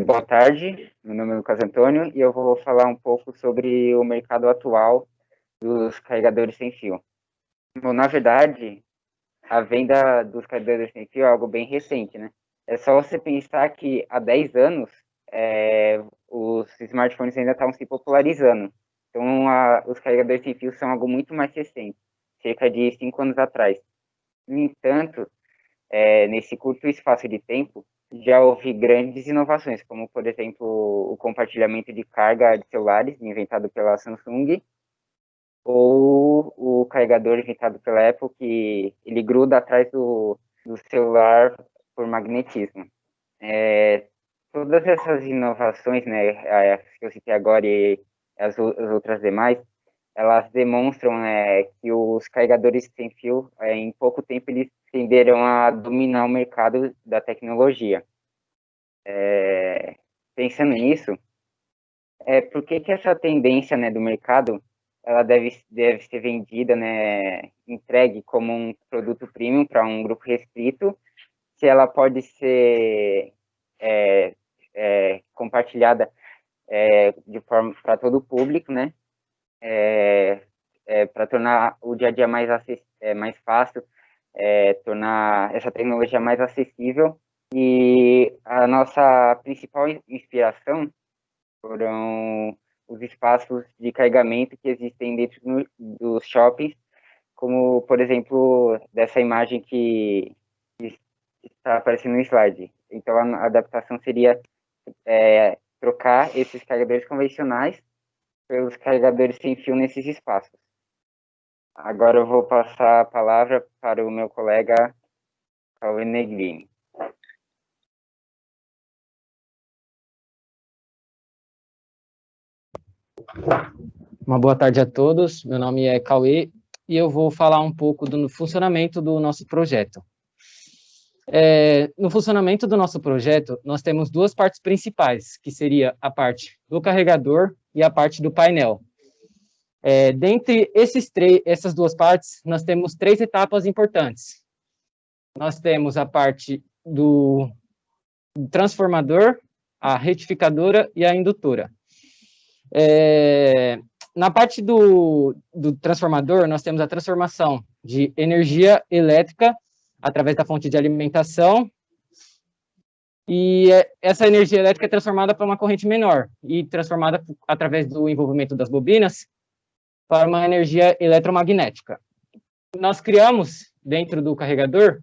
Speaker 11: Boa tarde, meu nome é Lucas Antônio e eu vou falar um pouco sobre o mercado atual dos carregadores sem fio. Bom, na verdade, a venda dos carregadores sem fio é algo bem recente, né? É só você pensar que há 10 anos os smartphones ainda estavam se popularizando. Então, os carregadores sem fio são algo muito mais recente, cerca de 5 anos atrás. No entanto, nesse curto espaço de tempo, já houve grandes inovações, como, por exemplo, o compartilhamento de carga de celulares, inventado pela Samsung, ou o carregador inventado pela Apple, que ele gruda atrás do celular por magnetismo. Todas essas inovações, né, que eu citei agora e as outras demais, elas demonstram que os carregadores sem fio, em pouco tempo, eles tenderam a dominar o mercado da tecnologia. Pensando nisso, por que essa tendência, né, do mercado ela deve ser vendida, né, entregue como um produto premium para um grupo restrito, se ela pode ser compartilhada de forma para todo o público, né, para tornar o dia a dia mais fácil, tornar essa tecnologia mais acessível. E a nossa principal inspiração foram os espaços de carregamento que existem dentro dos shoppings, como, por exemplo, dessa imagem que está aparecendo no slide. Então, a adaptação seria trocar esses carregadores convencionais pelos carregadores sem fio nesses espaços. Agora eu vou passar a palavra para o meu colega Cauê Negrini.
Speaker 17: Uma boa tarde a todos, meu nome é Cauê e eu vou falar um pouco do funcionamento do nosso projeto. No funcionamento do nosso projeto, nós temos duas partes principais, que seria a parte do carregador e a parte do painel. Dentre essas duas partes, nós temos 3 etapas importantes. Nós temos a parte do transformador, a retificadora e a indutora. Na parte do transformador, nós temos a transformação de energia elétrica através da fonte de alimentação, e essa energia elétrica é transformada para uma corrente menor, e transformada através do envolvimento das bobinas para uma energia eletromagnética. Nós criamos, dentro do carregador,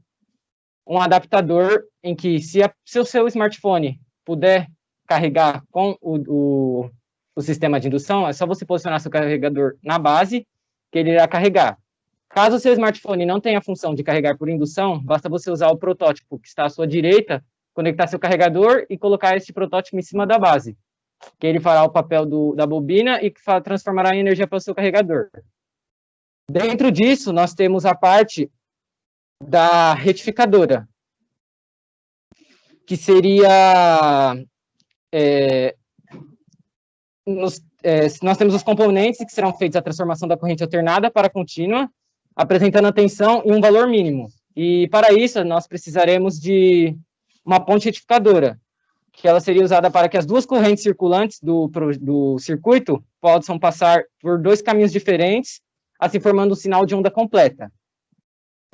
Speaker 17: um adaptador em que, se o seu smartphone puder carregar com o sistema de indução, é só você posicionar seu carregador na base, que ele irá carregar. Caso o seu smartphone não tenha a função de carregar por indução, basta você usar o protótipo que está à sua direita, conectar seu carregador e colocar este protótipo em cima da base, que ele fará o papel da bobina e que transformará em energia para o seu carregador. Dentro disso, nós temos a parte da retificadora, que seria... nós temos os componentes que serão feitos a transformação da corrente alternada para contínua, apresentando a tensão em um valor mínimo. E para isso, nós precisaremos de uma ponte retificadora, que ela seria usada para que as duas correntes circulantes do circuito possam passar por 2 caminhos diferentes, assim formando um sinal de onda completa.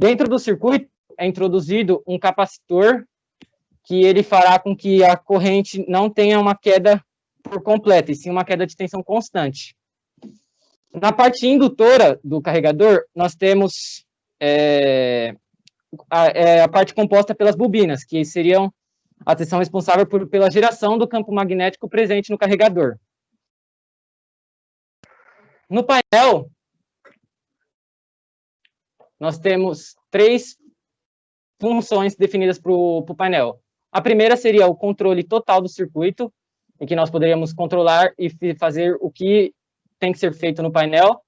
Speaker 17: Dentro do circuito é introduzido um capacitor, que ele fará com que a corrente não tenha uma queda por completa, e sim uma queda de tensão constante. Na parte indutora do carregador, nós temos a parte composta pelas bobinas, que seriam a seção responsável pela geração do campo magnético presente no carregador. No painel, nós temos 3 funções definidas para o painel. A primeira seria o controle total do circuito, em que nós poderíamos controlar e fazer o que tem que ser feito no painel.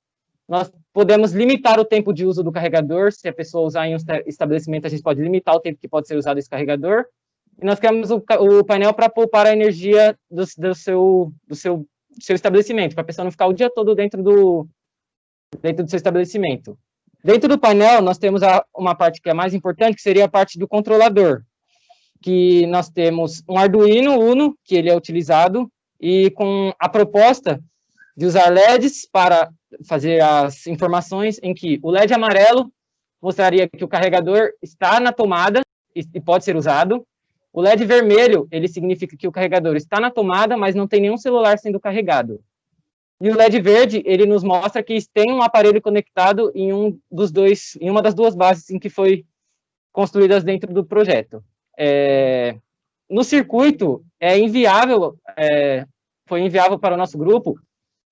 Speaker 17: Nós podemos limitar o tempo de uso do carregador. Se a pessoa usar em um estabelecimento, a gente pode limitar o tempo que pode ser usado esse carregador. E nós criamos o painel para poupar a energia do seu estabelecimento, para a pessoa não ficar o dia todo dentro do seu estabelecimento. Dentro do painel, nós temos uma parte que é mais importante, que seria a parte do controlador, que nós temos um Arduino Uno, que ele é utilizado, e com a proposta de usar LEDs para fazer as informações, em que o LED amarelo mostraria que o carregador está na tomada e pode ser usado. O LED vermelho, ele significa que o carregador está na tomada, mas não tem nenhum celular sendo carregado. E o LED verde, ele nos mostra que tem um aparelho conectado em uma das 2 bases em que foi construídas dentro do projeto. No circuito, foi inviável para o nosso grupo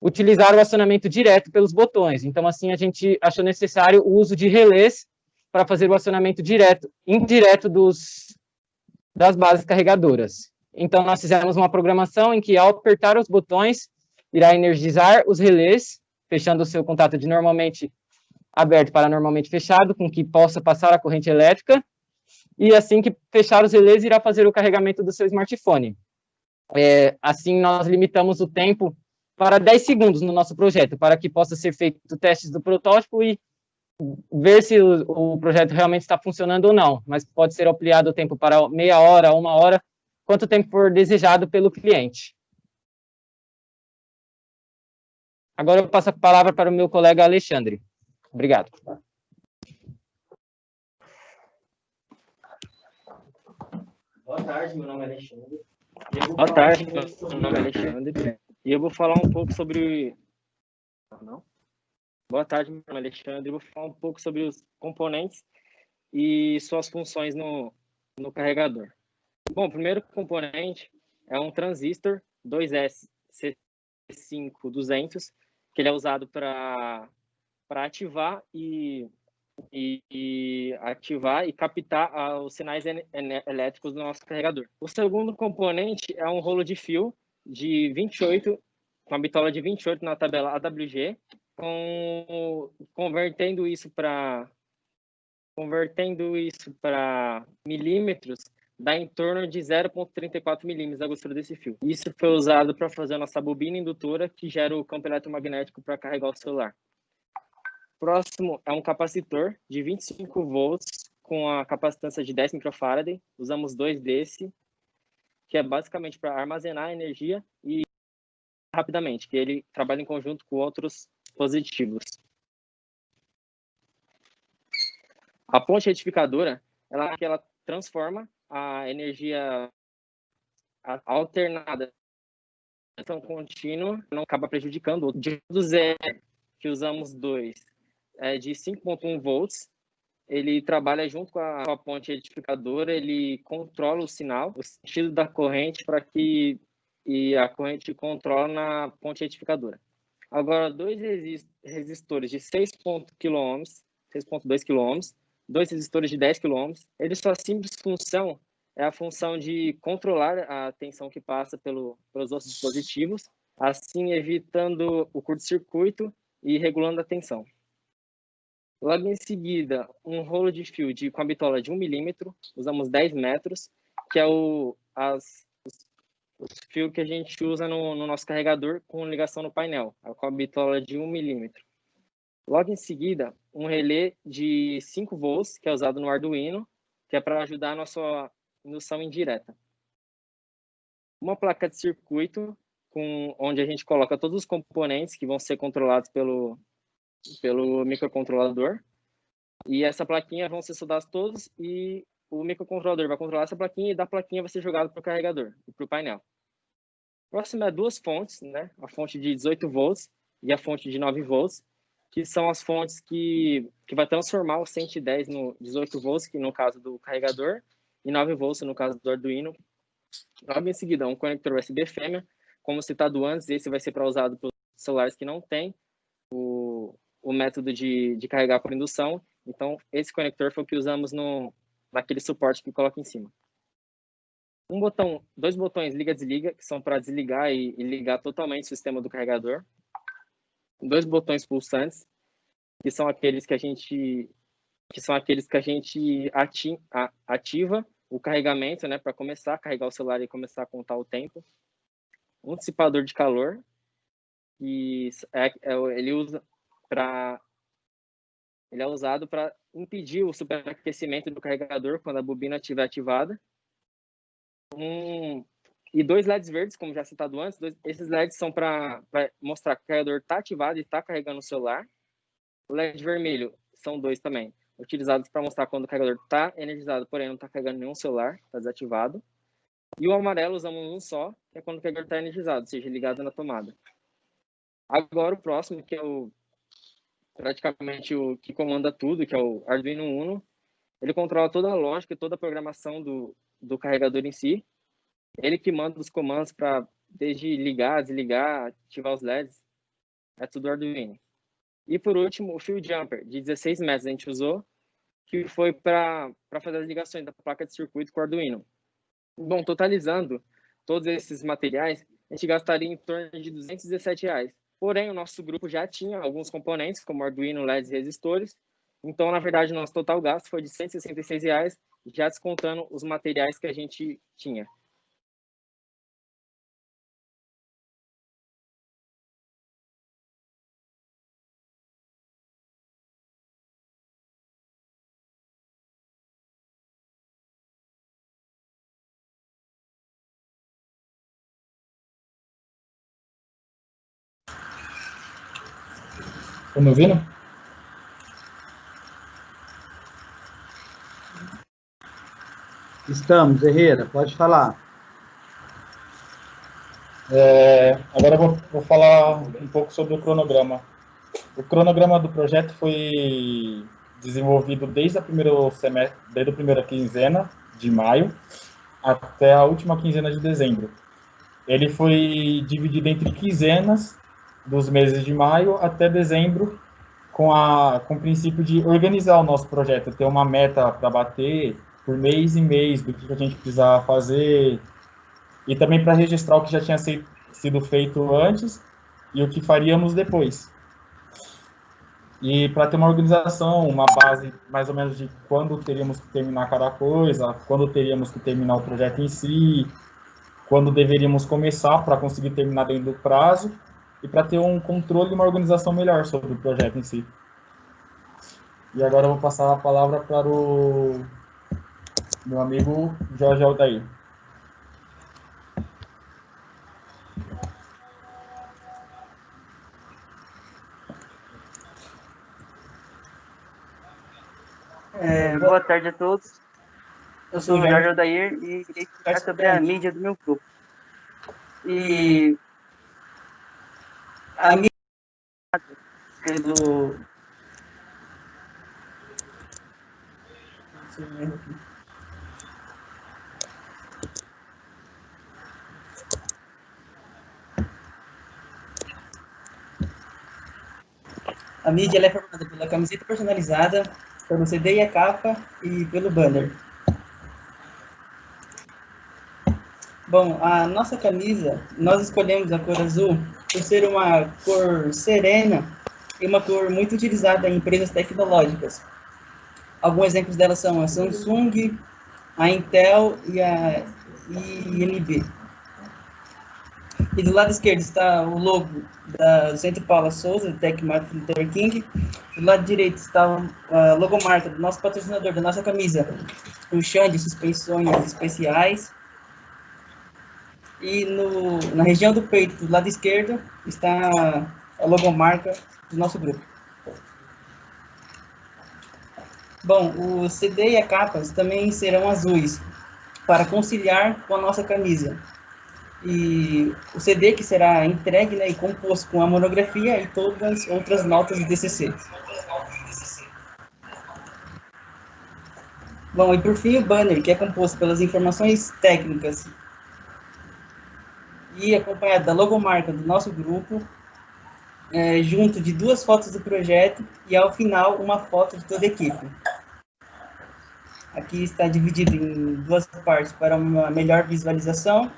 Speaker 17: utilizar o acionamento direto pelos botões. Então, assim, a gente achou necessário o uso de relés para fazer o acionamento indireto das bases carregadoras. Então, nós fizemos uma programação em que, ao apertar os botões, irá energizar os relés, fechando o seu contato de normalmente aberto para normalmente fechado, com que possa passar a corrente elétrica, e assim que fechar os relés, irá fazer o carregamento do seu smartphone. Assim, nós limitamos o tempo para 10 segundos no nosso projeto, para que possa ser feito testes do protótipo e ver se o projeto realmente está funcionando ou não, mas pode ser ampliado o tempo para meia hora, 1 hora, quanto tempo for desejado pelo cliente. Agora eu passo a palavra para o meu colega Alexandre. Obrigado.
Speaker 18: Boa tarde, meu nome é Alexandre. Boa tarde, meu nome é Alexandre. E eu vou falar um pouco sobre... Não? Boa tarde, meu nome é Alexandre. Eu vou falar um pouco sobre os componentes e suas funções no carregador. Bom, o primeiro componente é um transistor 2S
Speaker 17: EC5200, que ele é usado para ativar ativar e captar os sinais elétricos do nosso carregador. O segundo componente é um rolo de fio de 28, com a bitola de 28 na tabela AWG, convertendo isso para milímetros, dá em torno de 0,34 milímetros a grossura desse fio. Isso foi usado para fazer a nossa bobina indutora, que gera o campo eletromagnético para carregar o celular. Próximo é um capacitor de 25 volts com a capacitância de 10 microfarad. Usamos 2 desse, que é basicamente para armazenar energia e rapidamente, que ele trabalha em conjunto com outros dispositivos. A ponte retificadora, ela transforma a energia alternada então contínua, não acaba prejudicando. De zero, que usamos 2, de 5,1 volts, ele trabalha junto com a ponte retificadora, ele controla o sinal, o sentido da corrente para que a corrente controla na ponte retificadora. Agora, 2 resistores de 6,2 km, 2 resistores de 10 km, sua simples função é a função de controlar a tensão que passa pelos outros dispositivos, assim evitando o curto-circuito e regulando a tensão. Logo em seguida, um rolo de fio com a bitola de 1 milímetro, usamos 10 metros, que é os fios que a gente usa no nosso carregador com ligação no painel, com a bitola de 1 milímetro. Logo em seguida, um relé de 5 volts, que é usado no Arduino, que é para ajudar a nossa indução indireta. Uma placa de circuito, onde a gente coloca todos os componentes que vão ser controlados pelo microcontrolador. E essa plaquinha vão ser soldados todos e o microcontrolador vai controlar essa plaquinha e da plaquinha vai ser jogado para o carregador e para o painel. Próximo é 2 fontes, né? A fonte de 18 volts e a fonte de 9 volts, que são as fontes que vai transformar o 110 no 18 volts, que no caso do carregador, e 9 volts no caso do Arduino. Logo em seguida, um conector USB fêmea, como citado antes, esse vai ser para usado para os celulares que não tem o método de carregar por indução. Então, esse conector foi o que usamos naquele suporte que coloca em cima. 2 botões liga-desliga, que são para desligar e ligar totalmente o sistema do carregador. 2 botões pulsantes, que são aqueles que a gente ativa o carregamento, né, para começar a carregar o celular e começar a contar o tempo. Um dissipador de calor, que ele é usado para impedir o superaquecimento do carregador quando a bobina estiver ativada. E 2 LEDs verdes, como já citado antes. Esses LEDs são para mostrar que o carregador está ativado e está carregando o celular. O LED vermelho são 2 também, utilizados para mostrar quando o carregador está energizado, porém não está carregando nenhum celular, está desativado. E o amarelo usamos um só, que é quando o carregador está energizado, ou seja, ligado na tomada. Agora o próximo, que é praticamente o que comanda tudo, que é o Arduino Uno. Ele controla toda a lógica e toda a programação do carregador em si. Ele que manda os comandos para desde ligar, desligar, ativar os LEDs. É tudo Arduino. E por último, o fio jumper de 16 metros a gente usou, que foi para fazer as ligações da placa de circuito com o Arduino. Bom, totalizando todos esses materiais, a gente gastaria em torno de R$217. Porém, o nosso grupo já tinha alguns componentes, como Arduino, LEDs e resistores. Então, na verdade, o nosso total gasto foi de R$166, já descontando os materiais que a gente tinha.
Speaker 19: Estão me ouvindo?
Speaker 6: Estamos, Herrera, pode falar.
Speaker 19: Agora eu vou falar um pouco sobre o cronograma. O cronograma do projeto foi desenvolvido desde a primeira quinzena de maio até a última quinzena de dezembro. ele foi dividido entre quinzenas, dos meses de maio até dezembro, com o princípio de organizar o nosso projeto, ter uma meta para bater por mês em mês, do que a gente precisava fazer, e também para registrar o que já tinha sido feito antes e o que faríamos depois. E para ter uma organização, uma base mais ou menos de quando teríamos que terminar cada coisa, quando teríamos que terminar o projeto em si, quando deveríamos começar para conseguir terminar dentro do prazo, e para ter um controle e uma organização melhor sobre o projeto em si. E agora eu vou passar a palavra para o meu amigo Jorge Altair.
Speaker 20: Boa tarde a todos. Eu sou o Jorge Aldair e irei falar sobre a mídia do meu grupo. E a mídia
Speaker 21: A mídia ela é formada pela camiseta personalizada, pelo CD e a capa e pelo banner. Bom, a nossa camisa, nós escolhemos a cor azul por ser uma cor serena e uma cor muito utilizada em empresas tecnológicas. Alguns exemplos delas são a Samsung, a Intel e a INB. E do lado esquerdo está o logo da Centro Paula Souza, Tech Martin Luther King. Do lado direito está a logomarca do nosso patrocinador, da nossa camisa, o Xande Suspensões Especiais. E na região do peito, do lado esquerdo, está a logomarca do nosso grupo. Bom, o CD e a capa também serão azuis, para conciliar com a nossa camisa. E o CD que será entregue, né, e composto com a monografia e todas as outras notas do DCC. Bom, e por fim o banner, que é composto pelas informações técnicas e acompanhado da logomarca do nosso grupo, junto de 2 fotos do projeto e, ao final, uma foto de toda a equipe. Aqui está dividido em 2 partes para uma melhor visualização.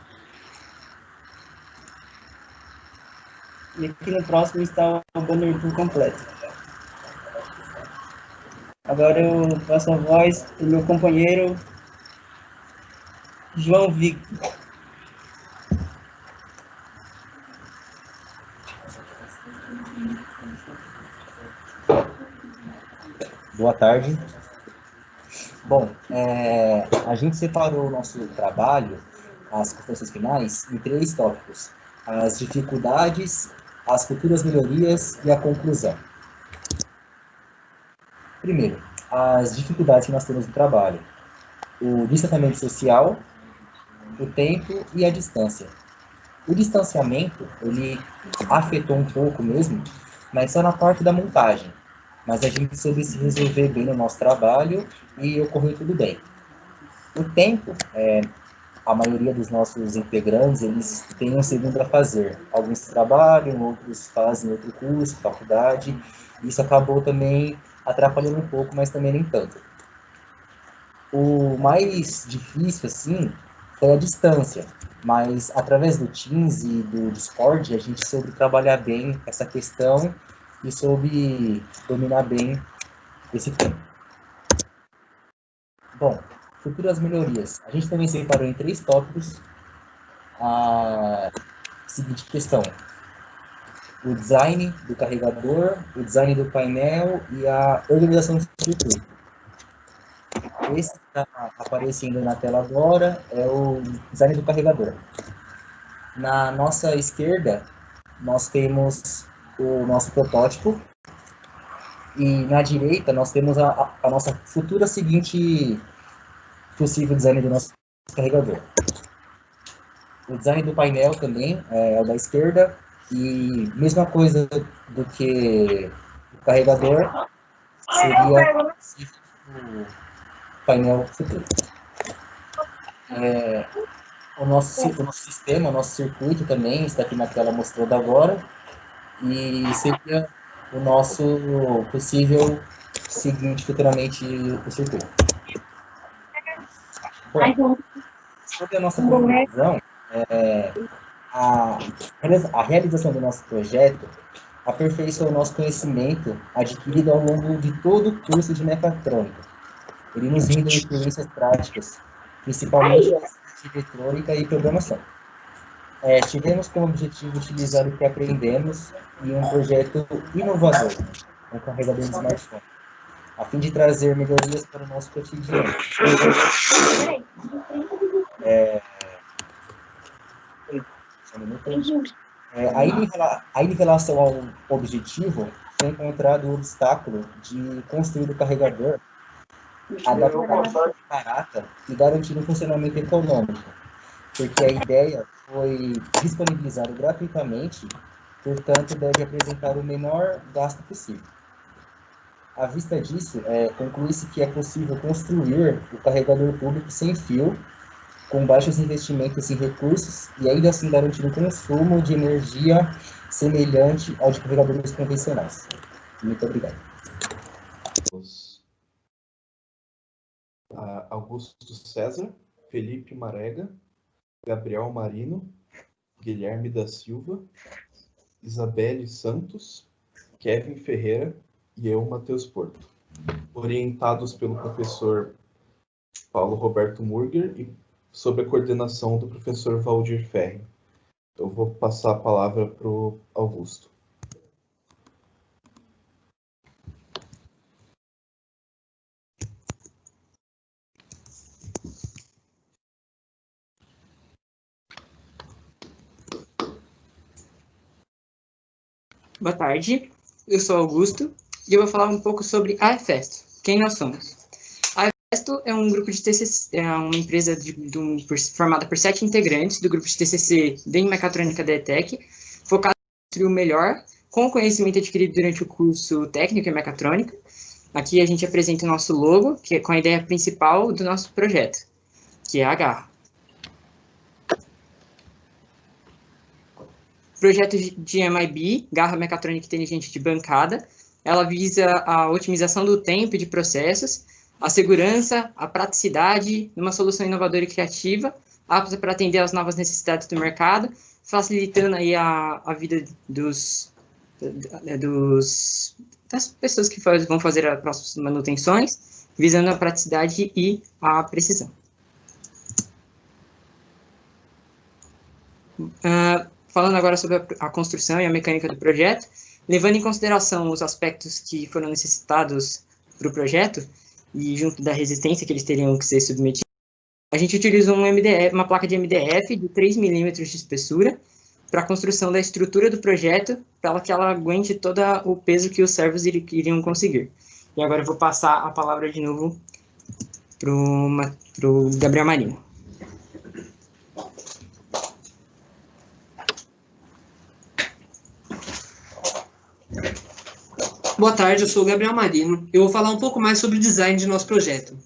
Speaker 21: E aqui no próximo está o banner por completo. Agora eu passo a voz para o meu companheiro João Victor.
Speaker 22: Boa tarde. Bom, a gente separou o nosso trabalho, as conferências finais, em 3 tópicos: as dificuldades, as futuras melhorias e a conclusão. Primeiro, as dificuldades que nós temos no trabalho: o distanciamento social, o tempo e a distância. O distanciamento, ele afetou um pouco mesmo, mas só na parte da montagem. Mas a gente soube se resolver bem no nosso trabalho e ocorreu tudo bem. O tempo, a maioria dos nossos integrantes, eles têm um segundo a fazer. Alguns trabalham, outros fazem outro curso, faculdade. Isso acabou também atrapalhando um pouco, mas também nem tanto. O mais difícil, assim, foi a distância. Mas através do Teams e do Discord, a gente soube trabalhar bem essa questão e soube dominar bem esse tempo. Bom, futuras melhorias. A gente também separou em 3 tópicos a seguinte questão: o design do carregador, o design do painel e a organização do circuito. Esse que está aparecendo na tela agora é o design do carregador. Na nossa esquerda, nós temos o nosso protótipo, e na direita nós temos a nossa futura seguinte possível design do nosso carregador. O design do painel também é o da esquerda, e mesma coisa do que o carregador, seria o painel futuro. o nosso sistema, o nosso circuito também está aqui na tela mostrando agora, e seria o nosso possível seguinte futuramente o circuito. Bom, sobre a nossa conclusão, a realização do nosso projeto aperfeiçoa o nosso conhecimento adquirido ao longo de todo o curso de mecatrônica. Ele nos rende experiências práticas, principalmente de eletrônica e programação. Tivemos como objetivo utilizar o que aprendemos em um projeto inovador, um carregador de smartphone, a fim de trazer melhorias para o nosso cotidiano. Aí, em relação ao objetivo, foi encontrado o obstáculo de construir o carregador adaptado barata e garantir um funcionamento econômico, porque a ideia foi disponibilizado gratuitamente, portanto, deve apresentar o menor gasto possível. À vista disso, conclui-se que é possível construir o carregador público sem fio, com baixos investimentos em recursos, e ainda assim garantir um consumo de energia semelhante ao de carregadores convencionais. Muito obrigado.
Speaker 7: Augusto César, Felipe Marega, Gabriel Marino, Guilherme da Silva, Isabelle Santos, Kevin Ferreira e eu, Matheus Porto, orientados pelo professor Paulo Roberto Murger e sob a coordenação do professor Valdir Ferri. Eu vou passar a palavra para o Augusto.
Speaker 8: Boa tarde, eu sou Augusto e eu vou falar um pouco sobre a Efesto, quem nós somos. A Efesto é um grupo de TCC, é uma empresa formada por 7 integrantes do grupo de TCC de Mecatrônica da ETEC, focado em construir o melhor com o conhecimento adquirido durante o curso técnico em mecatrônica. Aqui a gente apresenta o nosso logo, que é com a ideia principal do nosso projeto, que é a garra. Projeto de MIB, Garra Mecatrônica Inteligente de Bancada, ela visa a otimização do tempo e de processos, a segurança, a praticidade, uma solução inovadora e criativa, apta para atender às novas necessidades do mercado, facilitando aí a vida das pessoas que vão fazer as próximas manutenções, visando a praticidade e a precisão. Falando agora sobre a construção e a mecânica do projeto, levando em consideração os aspectos que foram necessitados para o projeto, e junto da resistência que eles teriam que ser submetidos, a gente utilizou uma placa de MDF de 3 milímetros de espessura para a construção da estrutura do projeto, para que ela aguente todo o peso que os servos iriam conseguir. E agora eu vou passar a palavra de novo para o Gabriel Marino.
Speaker 23: Boa tarde, eu sou o Gabriel Marino. Eu vou falar um pouco mais sobre o design de nosso projeto.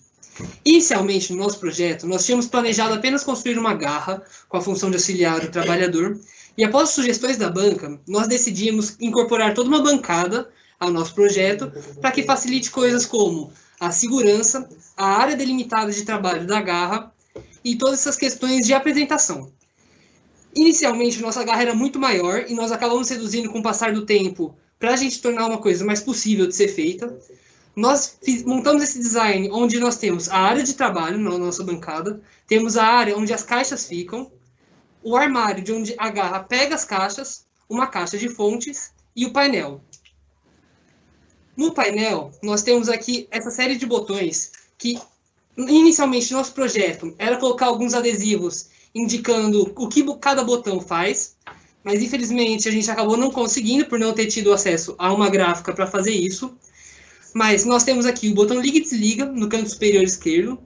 Speaker 23: Inicialmente, no nosso projeto, nós tínhamos planejado apenas construir uma garra com a função de auxiliar o trabalhador, e após sugestões da banca, nós decidimos incorporar toda uma bancada ao nosso projeto para que facilite coisas como a segurança, a área delimitada de trabalho da garra e todas essas questões de apresentação. Inicialmente, nossa garra era muito maior e nós acabamos reduzindo com o passar do tempo para a gente tornar uma coisa mais possível de ser feita. Nós montamos esse design onde nós temos a área de trabalho na nossa bancada, temos a área onde as caixas ficam, o armário de onde a garra pega as caixas, uma caixa de fontes e o painel. No painel, nós temos aqui essa série de botões que, inicialmente, nosso projeto era colocar alguns adesivos indicando o que cada botão faz, mas infelizmente a gente acabou não conseguindo por não ter tido acesso a uma gráfica para fazer isso. Mas nós temos aqui o botão liga e desliga no canto superior esquerdo.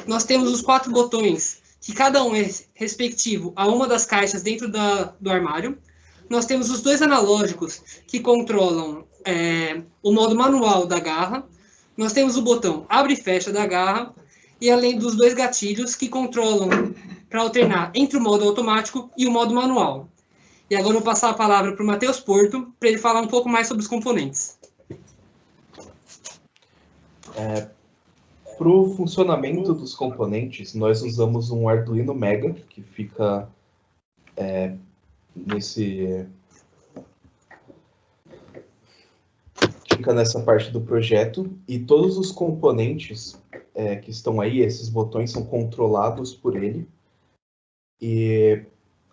Speaker 23: Nós temos os 4 botões, que cada um é respectivo a uma das caixas dentro do armário. Nós temos os 2 analógicos que controlam o modo manual da garra. Nós temos o botão abre e fecha da garra. E além dos 2 gatilhos que controlam para alternar entre o modo automático e o modo manual. E agora eu vou passar a palavra para o Matheus Porto, para ele falar um pouco mais sobre os componentes.
Speaker 7: Para o funcionamento dos componentes, nós usamos um Arduino Mega, que fica nessa parte do projeto, e todos os componentes que estão aí, esses botões são controlados por ele, e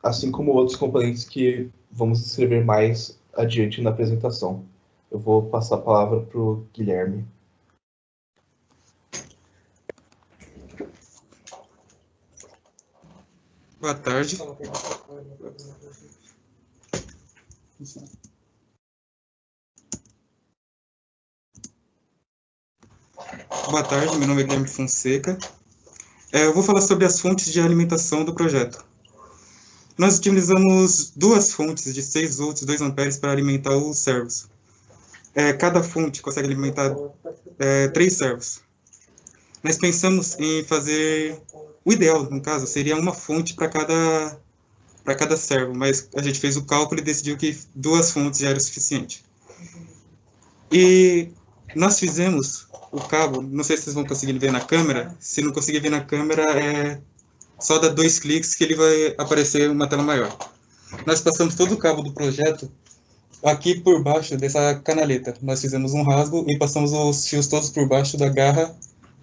Speaker 7: assim como outros componentes que vamos descrever mais adiante na apresentação. Eu vou passar a palavra para o Guilherme.
Speaker 3: Boa tarde. Boa tarde, meu nome é Guilherme Fonseca. Eu vou falar sobre as fontes de alimentação do projeto. Nós utilizamos duas fontes de 6 volts, 2 amperes para alimentar os servos. Cada fonte consegue alimentar 3 servos. Nós pensamos em fazer... O ideal, no caso, seria uma fonte para cada servo, mas a gente fez o cálculo e decidiu que 2 fontes já era o suficiente. E nós fizemos o cabo, não sei se vocês vão conseguir ver na câmera, se não conseguir ver na câmera, só dá 2 cliques que ele vai aparecer uma tela maior. Nós passamos todo o cabo do projeto aqui por baixo dessa canaleta. Nós fizemos um rasgo e passamos os fios todos por baixo da garra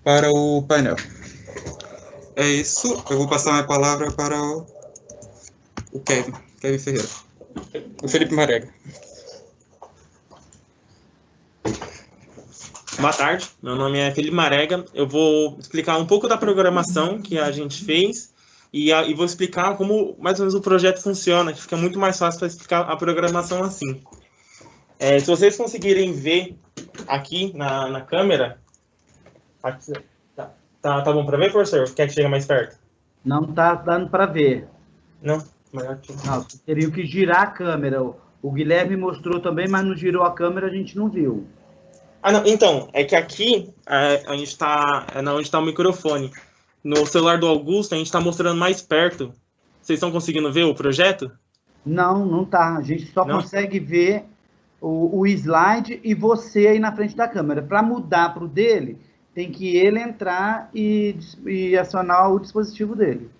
Speaker 3: para o painel. É isso, eu vou passar minha palavra para o Kevin Ferreira. O Felipe Marega.
Speaker 4: Boa tarde, meu nome é Felipe Marega. Eu vou explicar um pouco da programação que a gente fez e vou explicar como mais ou menos o projeto funciona, que fica muito mais fácil para explicar a programação assim. Se vocês conseguirem ver aqui na câmera... Aqui, tá bom para ver, professor? Quer que chegue mais perto?
Speaker 6: Não tá dando para ver.
Speaker 4: Não? Não,
Speaker 6: você teria que girar a câmera. O Guilherme mostrou também, mas não girou a câmera, a gente não viu.
Speaker 4: Não, então, é que aqui a gente está onde está o microfone. No celular do Augusto, a gente está mostrando mais perto. Vocês estão conseguindo ver o projeto?
Speaker 6: Não tá. A gente só consegue ver o slide e você aí na frente da câmera. Para mudar para o dele, tem que ele entrar e acionar o dispositivo dele.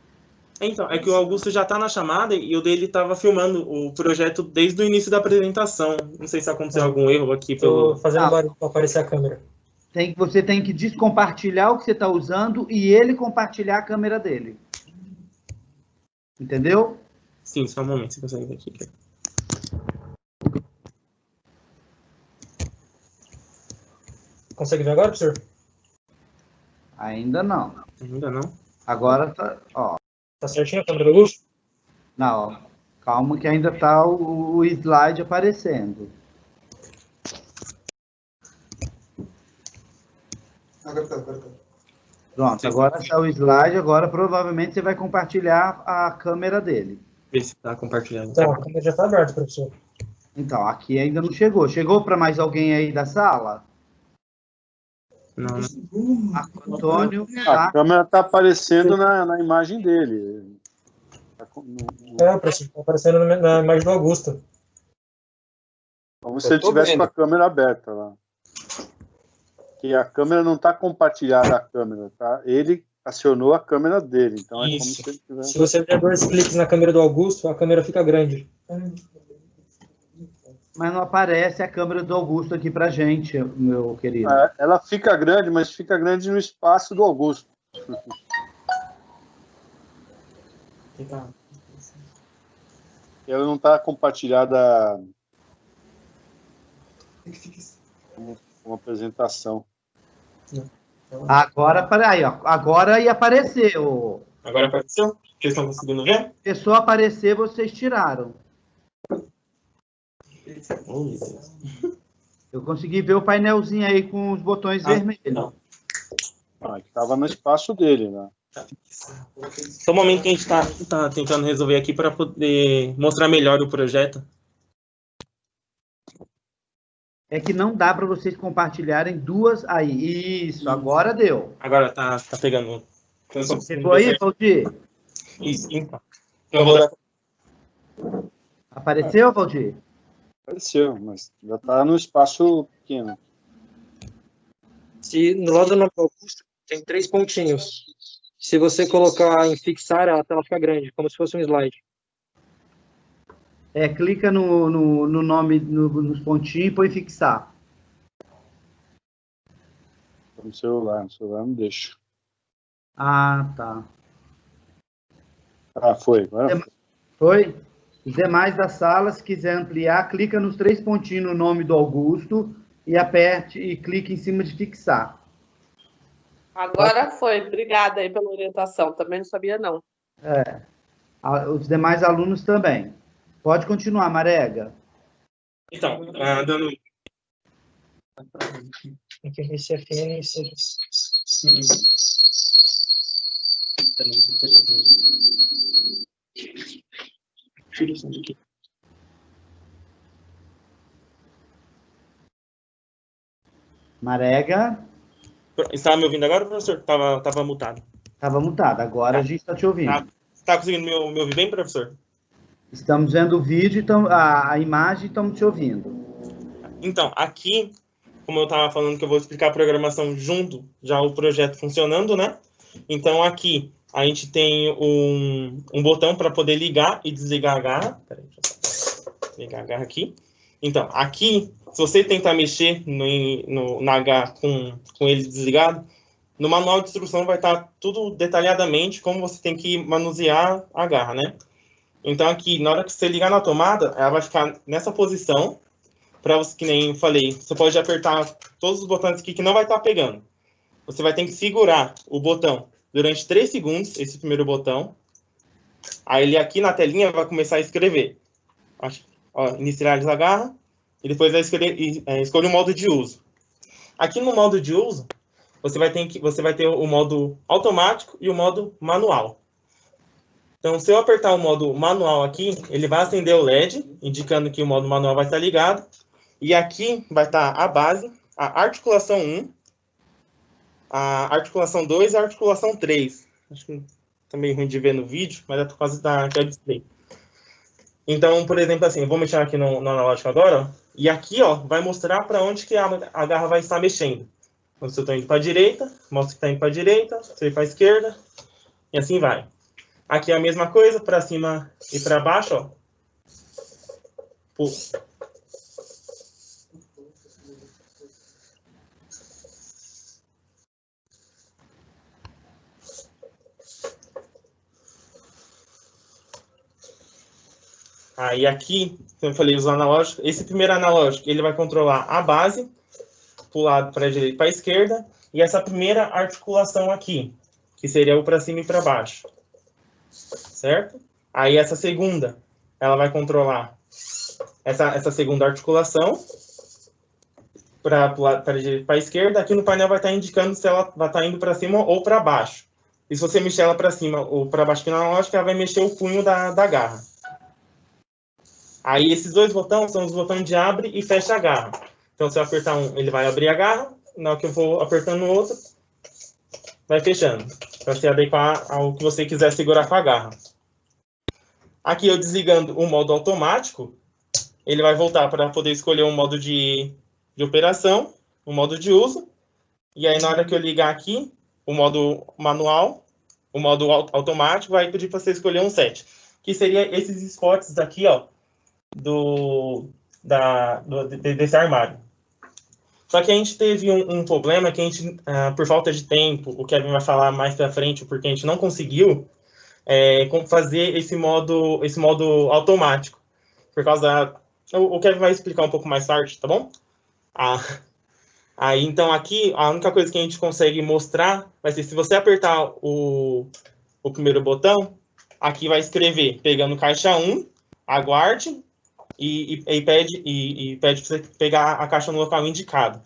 Speaker 4: Então, é que o Augusto já está na chamada e o dele estava filmando o projeto desde o início da apresentação. Não sei se aconteceu algum erro aqui.
Speaker 17: Estou fazendo barulho para aparecer a câmera.
Speaker 6: Você tem que descompartilhar o que você está usando e ele compartilhar a câmera dele. Entendeu?
Speaker 4: Sim, só um momento, você consegue ver aqui.
Speaker 17: Consegue ver agora, professor?
Speaker 6: Ainda não.
Speaker 4: Ainda não?
Speaker 6: Agora tá, ó.
Speaker 17: Tá certinho a câmera do Augusto?
Speaker 6: Não, ó. Calma que ainda tá o slide aparecendo. Pronto, agora está o slide, agora provavelmente você vai compartilhar a câmera dele.
Speaker 4: Vê se está compartilhando.
Speaker 17: Então, a câmera já está aberta, professor.
Speaker 6: Então, aqui ainda não chegou. Chegou para mais alguém aí da sala?
Speaker 4: Não.
Speaker 6: Antônio.
Speaker 5: A câmera está aparecendo na imagem dele.
Speaker 17: Professor, está aparecendo na imagem do Augusto.
Speaker 5: Como se ele tivesse com a câmera aberta lá. Que a câmera não está compartilhada a câmera, tá? Ele acionou a câmera dele, então é como se ele tivesse...
Speaker 17: Se você der 2 cliques na câmera do Augusto, a câmera fica grande.
Speaker 6: Mas não aparece a câmera do Augusto aqui pra gente, meu querido.
Speaker 5: Ela fica grande, mas fica grande no espaço do Augusto. Ela não está compartilhada com a apresentação.
Speaker 6: Agora, peraí, ó. Agora ia aparecer.
Speaker 4: Agora apareceu? Vocês estão conseguindo ver?
Speaker 6: Se só aparecer, vocês tiraram. Eu consegui ver o painelzinho aí com os botões vermelhos.
Speaker 5: Estava no espaço dele, né?
Speaker 4: Só um momento que a gente está tentando resolver aqui para poder mostrar melhor o projeto.
Speaker 6: É que não dá para vocês compartilharem duas aí. Isso, agora deu.
Speaker 4: Agora tá pegando.
Speaker 6: Chegou aí, Valdir?
Speaker 4: Isso, então.
Speaker 5: Eu vou dar...
Speaker 6: Apareceu, Valdir?
Speaker 5: Apareceu, mas já está no espaço pequeno.
Speaker 17: Se no lado do nome do Augusto tem 3 pontinhos. Se você colocar em fixar, a tela fica grande, como se fosse um slide.
Speaker 6: Clica no nome, nos pontinhos e põe fixar.
Speaker 5: No celular não deixa.
Speaker 6: Ah, tá.
Speaker 5: Ah, foi. Agora
Speaker 6: foi? Os demais da sala, se quiser ampliar, clica nos 3 pontinhos no nome do Augusto e aperte e clique em cima de fixar.
Speaker 1: Agora foi. Obrigada aí pela orientação. Também não sabia, não.
Speaker 6: Os demais alunos também. Pode continuar, Marega.
Speaker 4: Então, dando...
Speaker 17: Tem que ver se a FN seja...
Speaker 6: Marega?
Speaker 4: Estava me ouvindo agora, professor? Estava mutado.
Speaker 6: Estava mutado. Agora a gente está te ouvindo.
Speaker 4: Está conseguindo me ouvir bem, professor?
Speaker 6: Estamos vendo o vídeo, a imagem, e estamos te ouvindo.
Speaker 4: Então, aqui, como eu estava falando que eu vou explicar a programação junto, já o projeto funcionando, né? Então, aqui, a gente tem um botão para poder ligar e desligar a garra. Peraí, deixa eu ligar a garra aqui. Então, aqui, se você tentar mexer na garra com ele desligado, no manual de instrução vai estar tudo detalhadamente como você tem que manusear a garra, né? Então, aqui, na hora que você ligar na tomada, ela vai ficar nessa posição, para você, que nem eu falei, você pode apertar todos os botões aqui que não vai estar pegando. Você vai ter que segurar o botão durante 3 segundos, esse primeiro botão. Aí ele aqui na telinha vai começar a escrever. Inicializa a garra, e depois vai escolher o modo de uso. Aqui no modo de uso, você vai ter o modo automático e o modo manual. Então, se eu apertar o modo manual aqui, ele vai acender o LED, indicando que o modo manual vai estar ligado. E aqui vai estar a base, a articulação 1, a articulação 2 e a articulação 3. Acho que tá meio ruim de ver no vídeo, mas é por causa da display. Então, por exemplo, assim, eu vou mexer aqui no analógico agora, ó, e aqui, ó, vai mostrar para onde que a garra vai estar mexendo. Então, se eu estou indo para a direita, mostra que está indo para a direita, se eu ir para a esquerda, e assim vai. Aqui é a mesma coisa, para cima e para baixo, ó. Aí aqui, como eu falei, os analógicos. Esse primeiro analógico, ele vai controlar a base, para o lado, para a direita e para a esquerda, e essa primeira articulação aqui, que seria o para cima e para baixo. Certo? Aí essa segunda, ela vai controlar essa segunda articulação para a direita e para a esquerda. Aqui no painel vai estar indicando se ela vai estar indo para cima ou para baixo. E se você mexer ela para cima ou para baixo aqui na analógica, ela vai mexer o punho da garra. Aí esses 2 botões são os botões de abre e fecha a garra. Então se eu apertar um, ele vai abrir a garra. Na hora que eu vou apertando o outro, vai fechando, para se adequar ao que você quiser segurar com a garra. Aqui eu desligando o modo automático, ele vai voltar para poder escolher um modo de operação, o modo de uso, e aí na hora que eu ligar aqui, o modo manual, o modo automático, vai pedir para você escolher um set, que seria esses spots aqui, ó, desse armário. Só que a gente teve um problema que a gente, por falta de tempo, o Kevin vai falar mais pra frente, porque a gente não conseguiu fazer esse modo automático. Por causa o Kevin vai explicar um pouco mais tarde, tá bom? Aí, então, aqui, a única coisa que a gente consegue mostrar vai ser, se você apertar o primeiro botão, aqui vai escrever, pegando caixa 1, aguarde, e pede para você pegar a caixa no local indicado.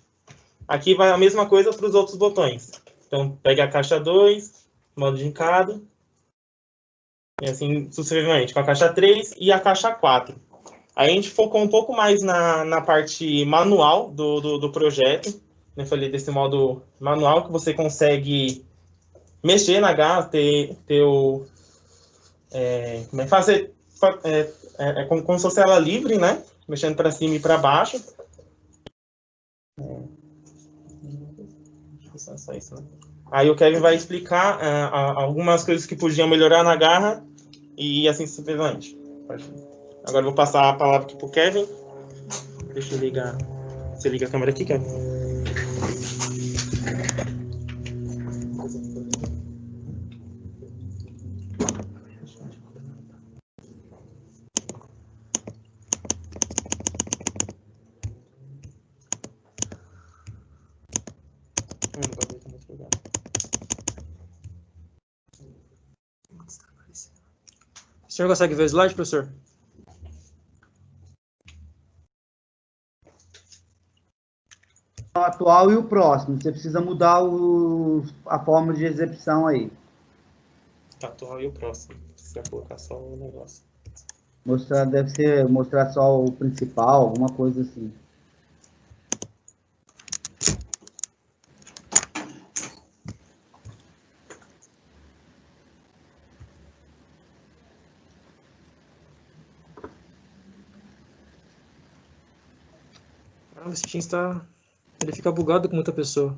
Speaker 4: Aqui vai a mesma coisa para os outros botões. Então, pega a caixa 2, modo de indicado, e assim sucessivamente, com a caixa 3 e a caixa 4. Aí a gente focou um pouco mais na parte manual do projeto. Eu falei desse modo manual, que você consegue mexer na garra, ter fazer como se fosse ela livre, né? Mexendo para cima e para baixo. Só isso, né? Aí o Kevin vai explicar algumas coisas que podiam melhorar na garra e assim sucessivamente. Agora eu vou passar a palavra aqui para o Kevin. Deixa eu ligar. Você liga a câmera aqui, Kevin?
Speaker 17: O senhor consegue ver o slide, professor?
Speaker 6: O atual e o próximo. Você precisa mudar a forma de exibição aí.
Speaker 4: Atual e o próximo. Precisa colocar só o negócio.
Speaker 6: Deve ser mostrar só o principal, alguma coisa assim.
Speaker 17: Esse Teams ele fica bugado com muita pessoa.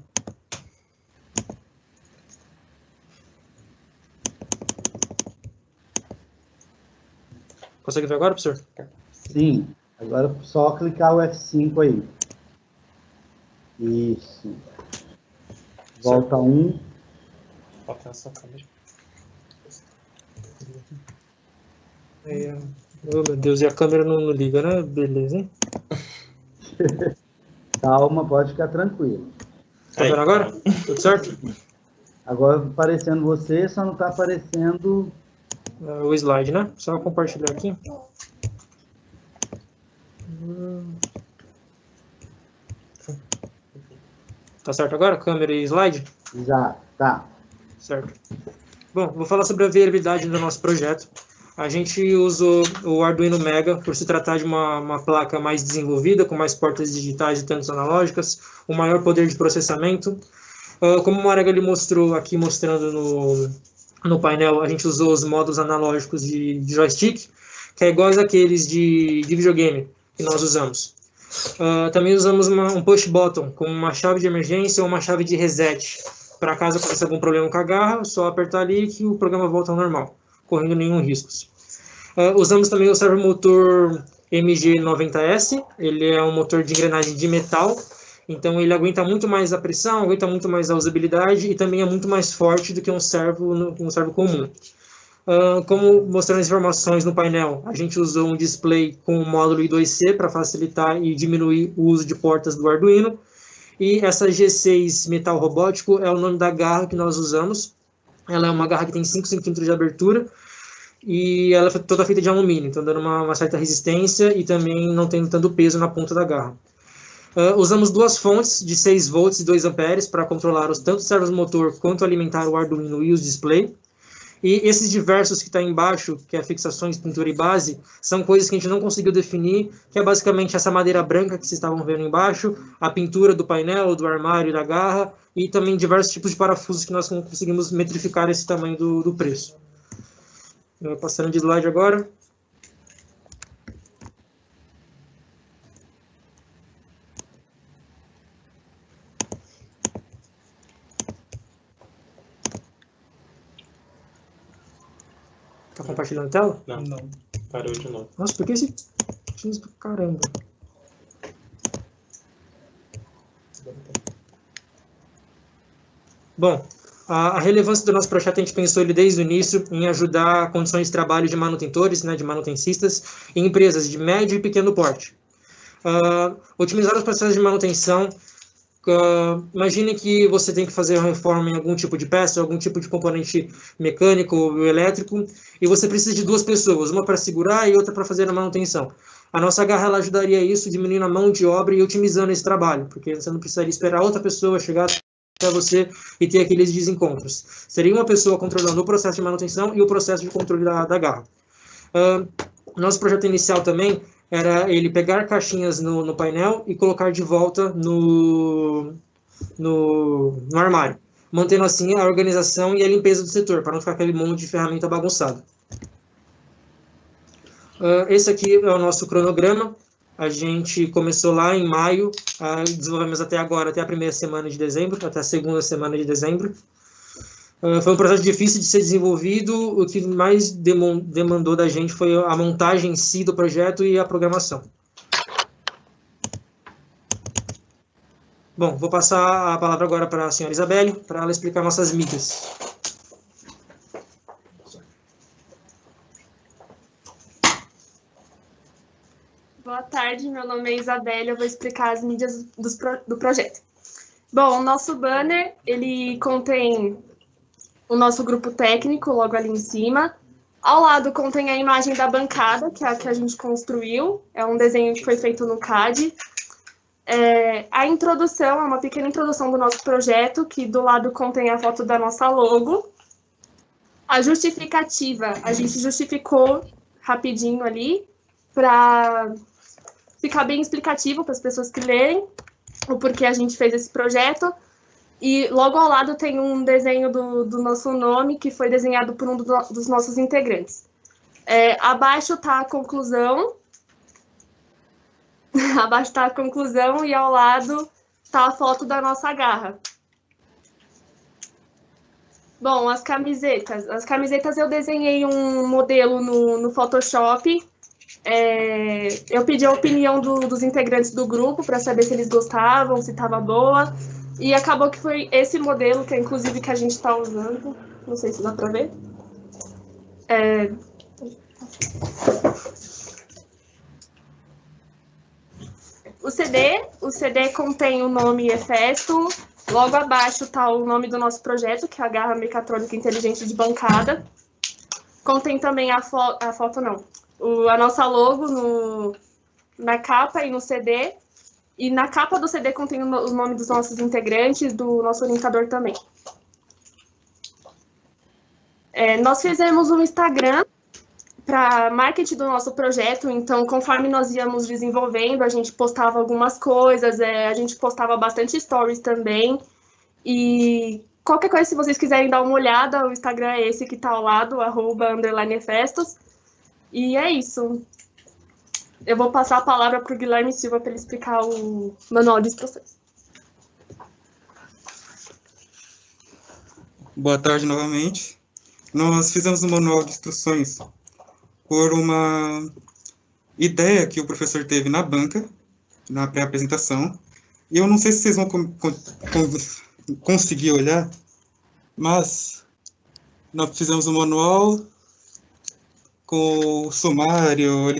Speaker 17: Consegue ver agora, professor?
Speaker 6: Sim. Agora é só clicar o F5 aí. Isso. Volta 1.
Speaker 4: Volta essa câmera.
Speaker 17: Oh, meu Deus, e a câmera não liga, né? Beleza, hein?
Speaker 6: Calma, pode ficar tranquilo.
Speaker 17: Tá vendo agora? Tudo certo?
Speaker 6: Agora aparecendo você, só não está aparecendo
Speaker 17: o slide, né? Só compartilhar aqui. Tá certo agora? Câmera e slide?
Speaker 6: Já, tá.
Speaker 17: Certo. Bom, vou falar sobre a viabilidade do nosso projeto. A gente usou o Arduino Mega por se tratar de uma placa mais desenvolvida, com mais portas digitais e tantos analógicas, um maior poder de processamento. Como o Marega ele mostrou aqui, mostrando no painel, a gente usou os módulos analógicos de joystick, que é iguais àqueles de videogame que nós usamos. Também usamos um push button, com uma chave de emergência ou uma chave de reset. Para caso aconteça algum problema com a garra, só apertar ali que o programa volta ao normal, correndo nenhum riscos. Usamos também o servomotor MG90S, ele é um motor de engrenagem de metal, então ele aguenta muito mais a pressão, aguenta muito mais a usabilidade e também é muito mais forte do que um servo comum. Como mostrando as informações no painel, a gente usou um display com o módulo I2C para facilitar e diminuir o uso de portas do Arduino, e essa G6 metal robótico é o nome da garra que nós usamos. Ela é uma garra que tem 5 centímetros de abertura, e ela é toda feita de alumínio, então dando uma certa resistência e também não tendo tanto peso na ponta da garra. Usamos duas fontes de 6 volts e 2 amperes para controlar tanto os servos motor quanto alimentar o Arduino e os display. E esses diversos que está embaixo, que é fixações, pintura e base, são coisas que a gente não conseguiu definir, que é basicamente essa madeira branca que vocês estavam vendo embaixo, a pintura do painel, do armário e da garra, e também diversos tipos de parafusos que nós não conseguimos metrificar esse tamanho do preço. Passando de slide agora. Tá compartilhando a tela?
Speaker 4: Não. Parou de novo.
Speaker 17: Nossa, por que esse... Caramba. Bom, a relevância do nosso projeto, a gente pensou ele desde o início em ajudar condições de trabalho de manutentores, né, de manutencistas, em empresas de médio e pequeno porte. Otimizar os processos de manutenção. Imagine que você tem que fazer uma reforma em algum tipo de peça, algum tipo de componente mecânico ou elétrico, e você precisa de 2 pessoas, uma para segurar e outra para fazer a manutenção. A nossa garra ela ajudaria isso, diminuindo a mão de obra e otimizando esse trabalho, porque você não precisaria esperar outra pessoa chegar até você e ter aqueles desencontros. Seria uma pessoa controlando o processo de manutenção e o processo de controle da garra. Nosso projeto inicial também era ele pegar caixinhas no painel e colocar de volta no armário, mantendo assim a organização e a limpeza do setor, para não ficar aquele monte de ferramenta bagunçado.
Speaker 2: Esse aqui é o nosso cronograma. A gente começou lá em maio, desenvolvemos até agora, até a primeira semana de dezembro, até a segunda semana de dezembro. Foi um processo difícil de ser desenvolvido, o que mais demandou da gente foi a montagem em si do projeto e a programação. Bom, vou passar a palavra agora para a senhora Isabelle, para ela explicar nossas mídias.
Speaker 9: Boa tarde, meu nome é Isabelle, eu vou explicar as mídias do projeto. Bom, o nosso banner, ele contém o nosso grupo técnico, logo ali em cima. Ao lado contém a imagem da bancada, que é a que a gente construiu, é um desenho que foi feito no CAD. A introdução, é uma pequena introdução do nosso projeto, que do lado contém a foto da nossa logo. A justificativa, a gente justificou rapidinho ali, para ficar bem explicativo para as pessoas que lerem o porquê a gente fez esse projeto. E logo ao lado tem um desenho do nosso nome, que foi desenhado por um dos nossos integrantes. Abaixo está a conclusão. Abaixo está a conclusão e ao lado está a foto da nossa garra. Bom, as camisetas. As camisetas eu desenhei um modelo no Photoshop. Eu pedi a opinião dos integrantes do grupo para saber se eles gostavam, se estava boa. E acabou que foi esse modelo, que é inclusive que a gente está usando. Não sei se dá para ver. O CD contém o nome Hefesto. Logo abaixo está o nome do nosso projeto, que é a Garra Mecatrônica Inteligente de Bancada. Contém também a nossa logo na capa e no CD. E na capa do CD contém o nome dos nossos integrantes, do nosso orientador também. Nós fizemos um Instagram para marketing do nosso projeto, então conforme nós íamos desenvolvendo, a gente postava algumas coisas, a gente postava bastante stories também. E qualquer coisa, se vocês quiserem dar uma olhada, o Instagram é esse que está ao lado, @_Hefestos. E é isso. Eu vou passar a palavra para o Guilherme Silva para ele explicar o manual de instruções.
Speaker 3: Boa tarde novamente. Nós fizemos um manual de instruções por uma ideia que o professor teve na banca, na pré-apresentação. E eu não sei se vocês vão conseguir olhar, mas nós fizemos um manual com o sumário.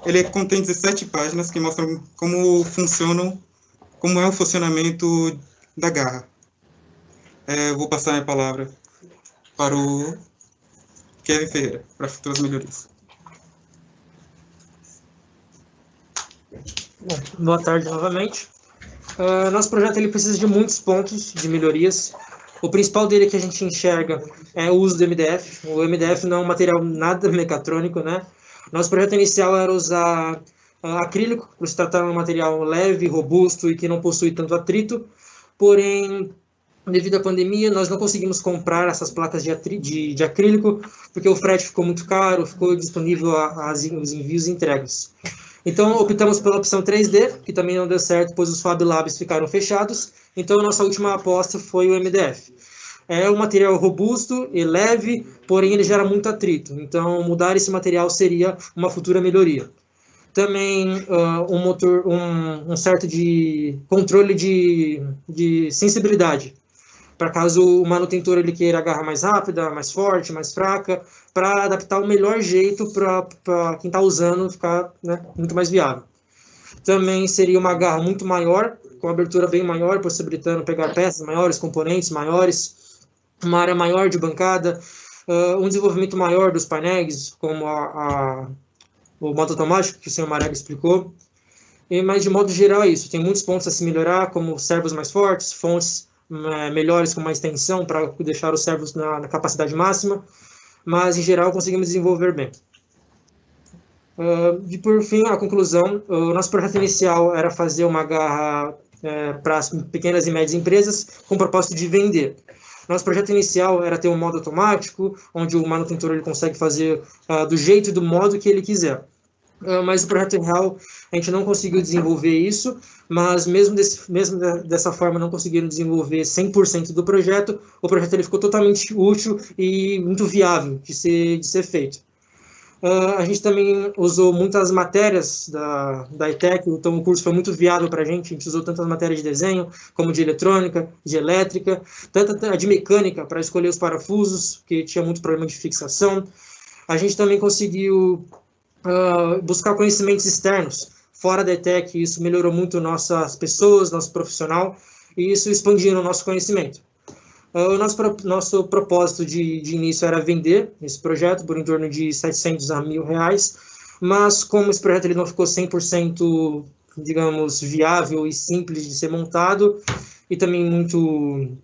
Speaker 3: Ele contém 17 páginas que mostram como é o funcionamento da garra. Vou passar a minha palavra para o Kevin Ferreira, para futuras melhorias.
Speaker 2: Boa tarde novamente. Nosso projeto ele precisa de muitos pontos de melhorias. O principal dele que a gente enxerga é o uso do MDF. O MDF não é um material nada mecatrônico, né? Nosso projeto inicial era usar acrílico, por se tratar de um material leve, robusto e que não possui tanto atrito. Porém, devido à pandemia, nós não conseguimos comprar essas placas de acrílico, porque o frete ficou muito caro, ficou disponível os envios e entregas. Então, optamos pela opção 3D, que também não deu certo, pois os Fab Labs ficaram fechados. Então, a nossa última aposta foi o MDF. É um material robusto e leve, porém ele gera muito atrito. Então, mudar esse material seria uma futura melhoria. Também um certo de controle de sensibilidade, para caso o manutentor ele queira a garra mais rápida, mais forte, mais fraca, para adaptar o melhor jeito para quem está usando ficar, né, muito mais viável. Também seria uma garra muito maior, com abertura bem maior, possibilitando pegar peças maiores, componentes maiores, uma área maior de bancada, um desenvolvimento maior dos painéis, como o modo automático, que o senhor Marega explicou. Mas, de modo geral, é isso. Tem muitos pontos a se melhorar, como servos mais fortes, fontes melhores com mais tensão, para deixar os servos na capacidade máxima. Mas, em geral, conseguimos desenvolver bem. E, por fim, a conclusão. O nosso projeto inicial era fazer uma garra para as pequenas e médias empresas, com o propósito de vender. Nosso projeto inicial era ter um modo automático, onde o manutentor ele consegue fazer do jeito e do modo que ele quiser. mas o projeto real a gente não conseguiu desenvolver isso, mas mesmo dessa forma não conseguiram desenvolver 100% do projeto, o projeto ele ficou totalmente útil e muito viável de ser feito. A gente também usou muitas matérias da ETEC, então o curso foi muito viável para a gente usou tantas matérias de desenho, como de eletrônica, de elétrica, tanto a de mecânica, para escolher os parafusos, que tinha muito problema de fixação. A gente também conseguiu buscar conhecimentos externos, fora da ETEC, isso melhorou muito nossas pessoas, nosso profissional, e isso expandiu o nosso conhecimento. O nosso propósito de início era vender esse projeto por em torno de 700 a R$1.000, mas como esse projeto ele não ficou 100%, digamos, viável e simples de ser montado, e também muito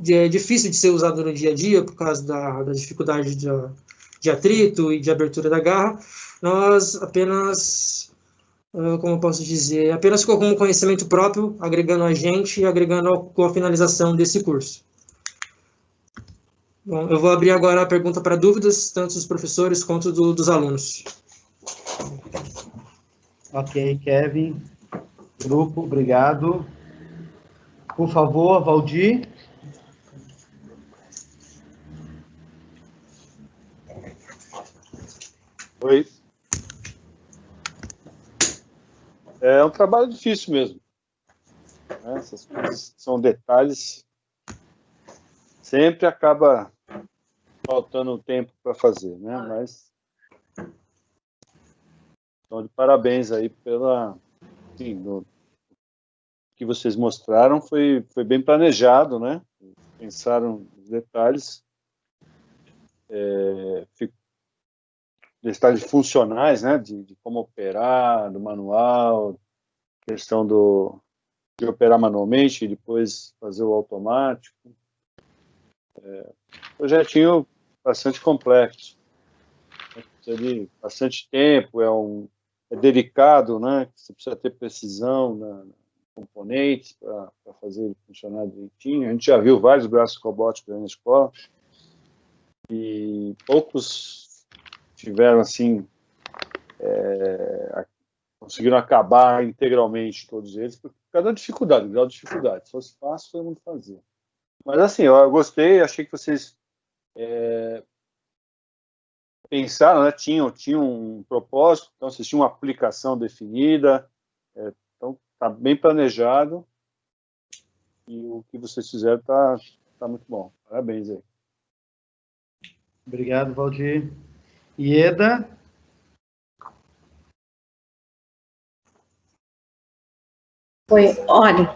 Speaker 2: difícil de ser usado no dia a dia, por causa da dificuldade de atrito e de abertura da garra, nós apenas, como eu posso dizer, apenas ficou como conhecimento próprio, agregando a gente e agregando com a finalização desse curso. Bom, eu vou abrir agora a pergunta para dúvidas, tanto dos professores quanto dos alunos.
Speaker 6: Ok, Kevin. Grupo, obrigado. Por favor, Valdir.
Speaker 5: Oi. É um trabalho difícil mesmo. Essas coisas são detalhes. Sempre acaba faltando tempo para fazer, né? Mas então, de parabéns aí pela, enfim, no que vocês mostraram foi bem planejado, né? Pensaram nos detalhes, detalhes funcionais, né? De como operar, do manual, questão de operar manualmente e depois fazer o automático. Projetinho bastante complexo, precisa de bastante tempo, é delicado, né? Você precisa ter precisão nos componentes para fazer ele funcionar direitinho. A gente já viu vários braços robóticos aí na escola e poucos tiveram assim, conseguiram acabar integralmente todos eles por causa da dificuldade, do grau de dificuldade. Se fosse fácil, todo mundo fazia. Mas assim, eu gostei, achei que vocês pensaram, né? Tinham um propósito, então vocês tinham uma aplicação definida, então está bem planejado e o que vocês fizeram tá muito bom. Parabéns aí.
Speaker 6: Obrigado, Valdir. Ieda?
Speaker 12: Oi, olha,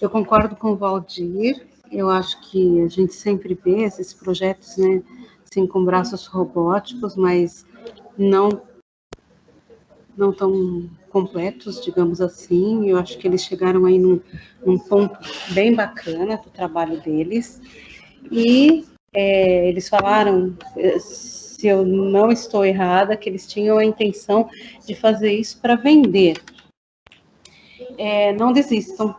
Speaker 12: eu concordo com o Valdir, eu acho que a gente sempre vê esses projetos, né, assim, com braços robóticos, mas não tão completos, digamos assim. Eu acho que eles chegaram aí num ponto bem bacana do trabalho deles, e eles falaram, se eu não estou errada, que eles tinham a intenção de fazer isso para vender. Não desistam.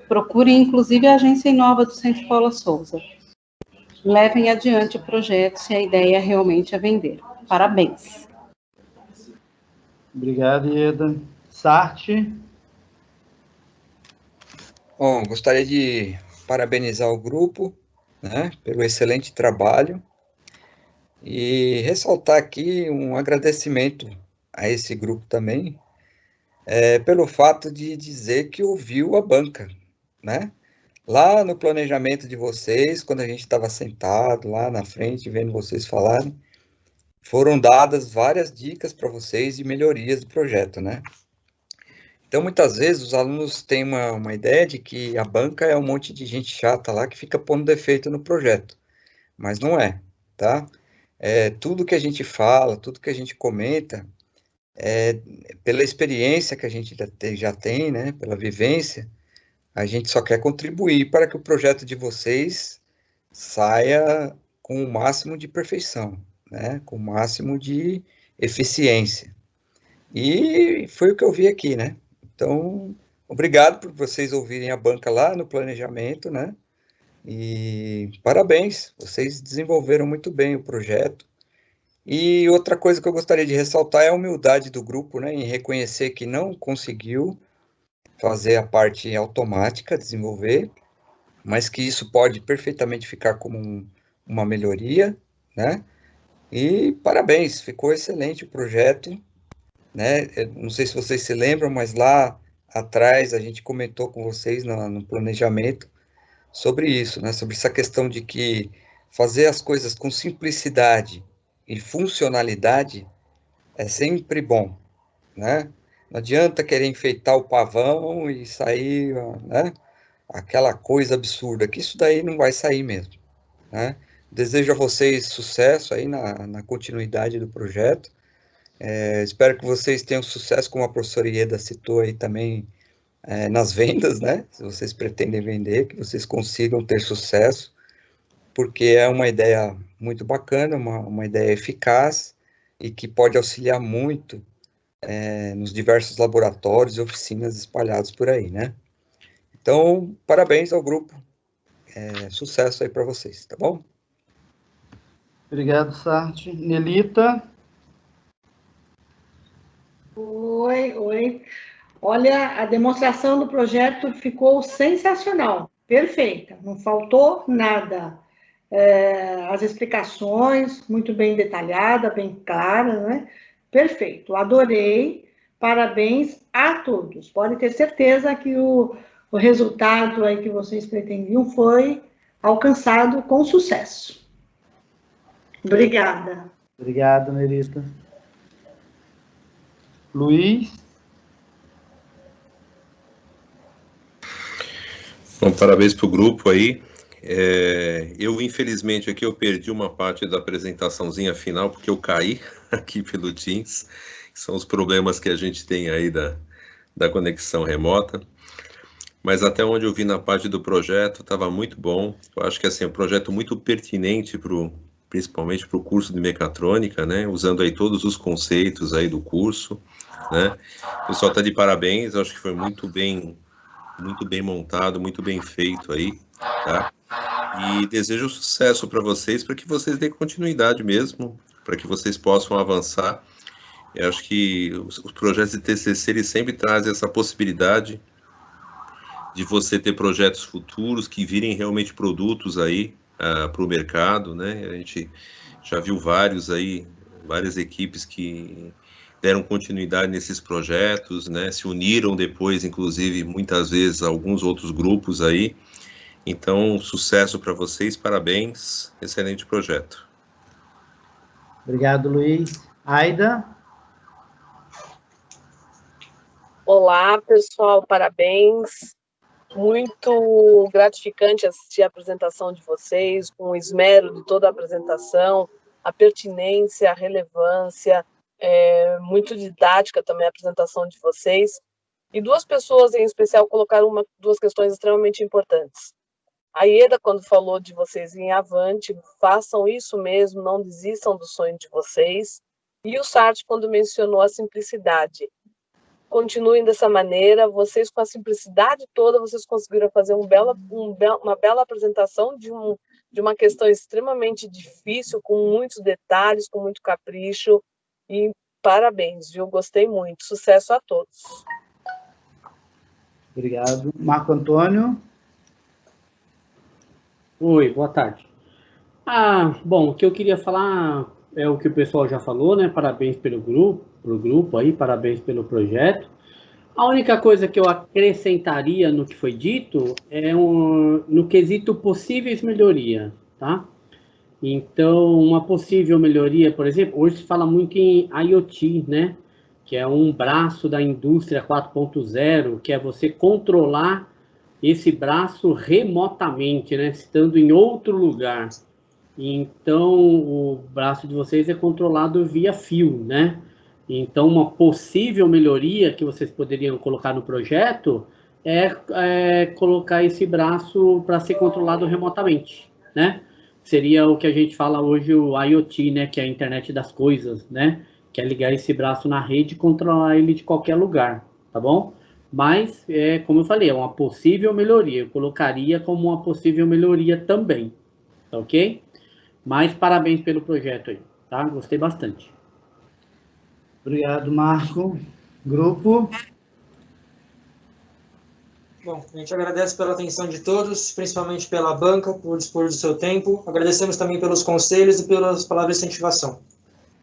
Speaker 12: Procurem, inclusive, a agência Inova do Centro Paula Souza. Levem adiante o projeto se a ideia realmente é vender. Parabéns.
Speaker 6: Obrigado, Ieda. Sarti?
Speaker 13: Bom, gostaria de parabenizar o grupo, né, pelo excelente trabalho e ressaltar aqui um agradecimento a esse grupo também, pelo fato de dizer que ouviu a banca, né? Lá no planejamento de vocês, quando a gente estava sentado lá na frente, vendo vocês falarem, foram dadas várias dicas para vocês de melhorias do projeto, né? Então, muitas vezes, os alunos têm uma ideia de que a banca é um monte de gente chata lá que fica pondo defeito no projeto, mas não é, tá? Tudo que a gente fala, tudo que a gente comenta, pela experiência que a gente já tem, né, pela vivência, a gente só quer contribuir para que o projeto de vocês saia com o máximo de perfeição, né, com o máximo de eficiência. E foi o que eu vi aqui, né? Então, obrigado por vocês ouvirem a banca lá no planejamento, né? E parabéns, vocês desenvolveram muito bem o projeto. E outra coisa que eu gostaria de ressaltar é a humildade do grupo, né, em reconhecer que não conseguiu fazer a parte automática, desenvolver, mas que isso pode perfeitamente ficar como uma melhoria, né? E parabéns, ficou excelente o projeto, né? Eu não sei se vocês se lembram, mas lá atrás a gente comentou com vocês no planejamento sobre isso, né? Sobre essa questão de que fazer as coisas com simplicidade e funcionalidade é sempre bom, né? Não adianta querer enfeitar o pavão e sair, né, aquela coisa absurda, que isso daí não vai sair mesmo, né? Desejo a vocês sucesso aí na continuidade do projeto. Espero que vocês tenham sucesso, como a professora Ieda citou aí também, nas vendas, né? Se vocês pretendem vender, que vocês consigam ter sucesso, porque é uma ideia muito bacana, uma ideia eficaz e que pode auxiliar muito nos diversos laboratórios e oficinas espalhados por aí, né? Então, parabéns ao grupo, sucesso aí para vocês, tá bom?
Speaker 6: Obrigado, Sartre. Nelita?
Speaker 10: Oi. Olha, a demonstração do projeto ficou sensacional, perfeita, não faltou nada. As explicações, muito bem detalhadas, bem claras, né? Perfeito, adorei, parabéns a todos. Pode ter certeza que o resultado aí que vocês pretendiam foi alcançado com sucesso. Obrigada.
Speaker 6: Obrigado, Nelita. Luiz?
Speaker 14: Bom, parabéns para o grupo aí. Eu, infelizmente, aqui eu perdi uma parte da apresentaçãozinha final, porque eu caí aqui pelo Teams, que são os problemas que a gente tem aí da conexão remota. Mas até onde eu vi na parte do projeto, estava muito bom. Eu acho que assim, é um projeto muito pertinente, principalmente para o curso de mecatrônica, né? Usando aí todos os conceitos aí do curso, né? O pessoal está de parabéns, eu acho que foi muito bem montado, muito bem feito aí, tá? E desejo sucesso para vocês que vocês deem continuidade mesmo, para que vocês possam avançar. Eu acho que os projetos de TCC, eles sempre trazem essa possibilidade de você ter projetos futuros que virem realmente produtos aí para o mercado, né? A gente já viu várias equipes que deram continuidade nesses projetos, né? Se uniram depois, inclusive, muitas vezes, alguns outros grupos aí. Então, sucesso para vocês, parabéns, excelente projeto.
Speaker 6: Obrigado, Luiz. Aida?
Speaker 1: Olá, pessoal, parabéns. Muito gratificante assistir a apresentação de vocês, com o esmero de toda a apresentação, a pertinência, a relevância, muito didática também a apresentação de vocês. E duas pessoas em especial colocaram duas questões extremamente importantes. A Ieda, quando falou de vocês em avante, façam isso mesmo, não desistam do sonho de vocês. E o Sartre, quando mencionou a simplicidade. Continuem dessa maneira, vocês com a simplicidade toda, vocês conseguiram fazer uma bela apresentação de uma questão extremamente difícil, com muitos detalhes, com muito capricho, e parabéns, viu? Gostei muito. Sucesso a todos.
Speaker 6: Obrigado. Marco Antônio?
Speaker 15: Oi, boa tarde. Bom, o que eu queria falar é o que o pessoal já falou, né? Parabéns pelo grupo aí, parabéns pelo projeto. A única coisa que eu acrescentaria no que foi dito é no quesito possíveis melhoria, tá? Então, uma possível melhoria, por exemplo, hoje se fala muito em IoT, né? Que é um braço da indústria 4.0, que é você controlar esse braço remotamente, né? Estando em outro lugar. Então, o braço de vocês é controlado via fio, né? Então, uma possível melhoria que vocês poderiam colocar no projeto é colocar esse braço para ser controlado remotamente, né? Seria o que a gente fala hoje, o IoT, né? Que é a internet das coisas, né? Que é ligar esse braço na rede e controlar ele de qualquer lugar, tá bom? Mas, como eu falei, é uma possível melhoria. Eu colocaria como uma possível melhoria também, tá ok? Mas parabéns pelo projeto aí. tá? Gostei bastante.
Speaker 6: Obrigado, Marco. Grupo.
Speaker 2: Bom, a gente agradece pela atenção de todos, principalmente pela banca, por dispor do seu tempo. Agradecemos também pelos conselhos e pelas palavras de incentivação.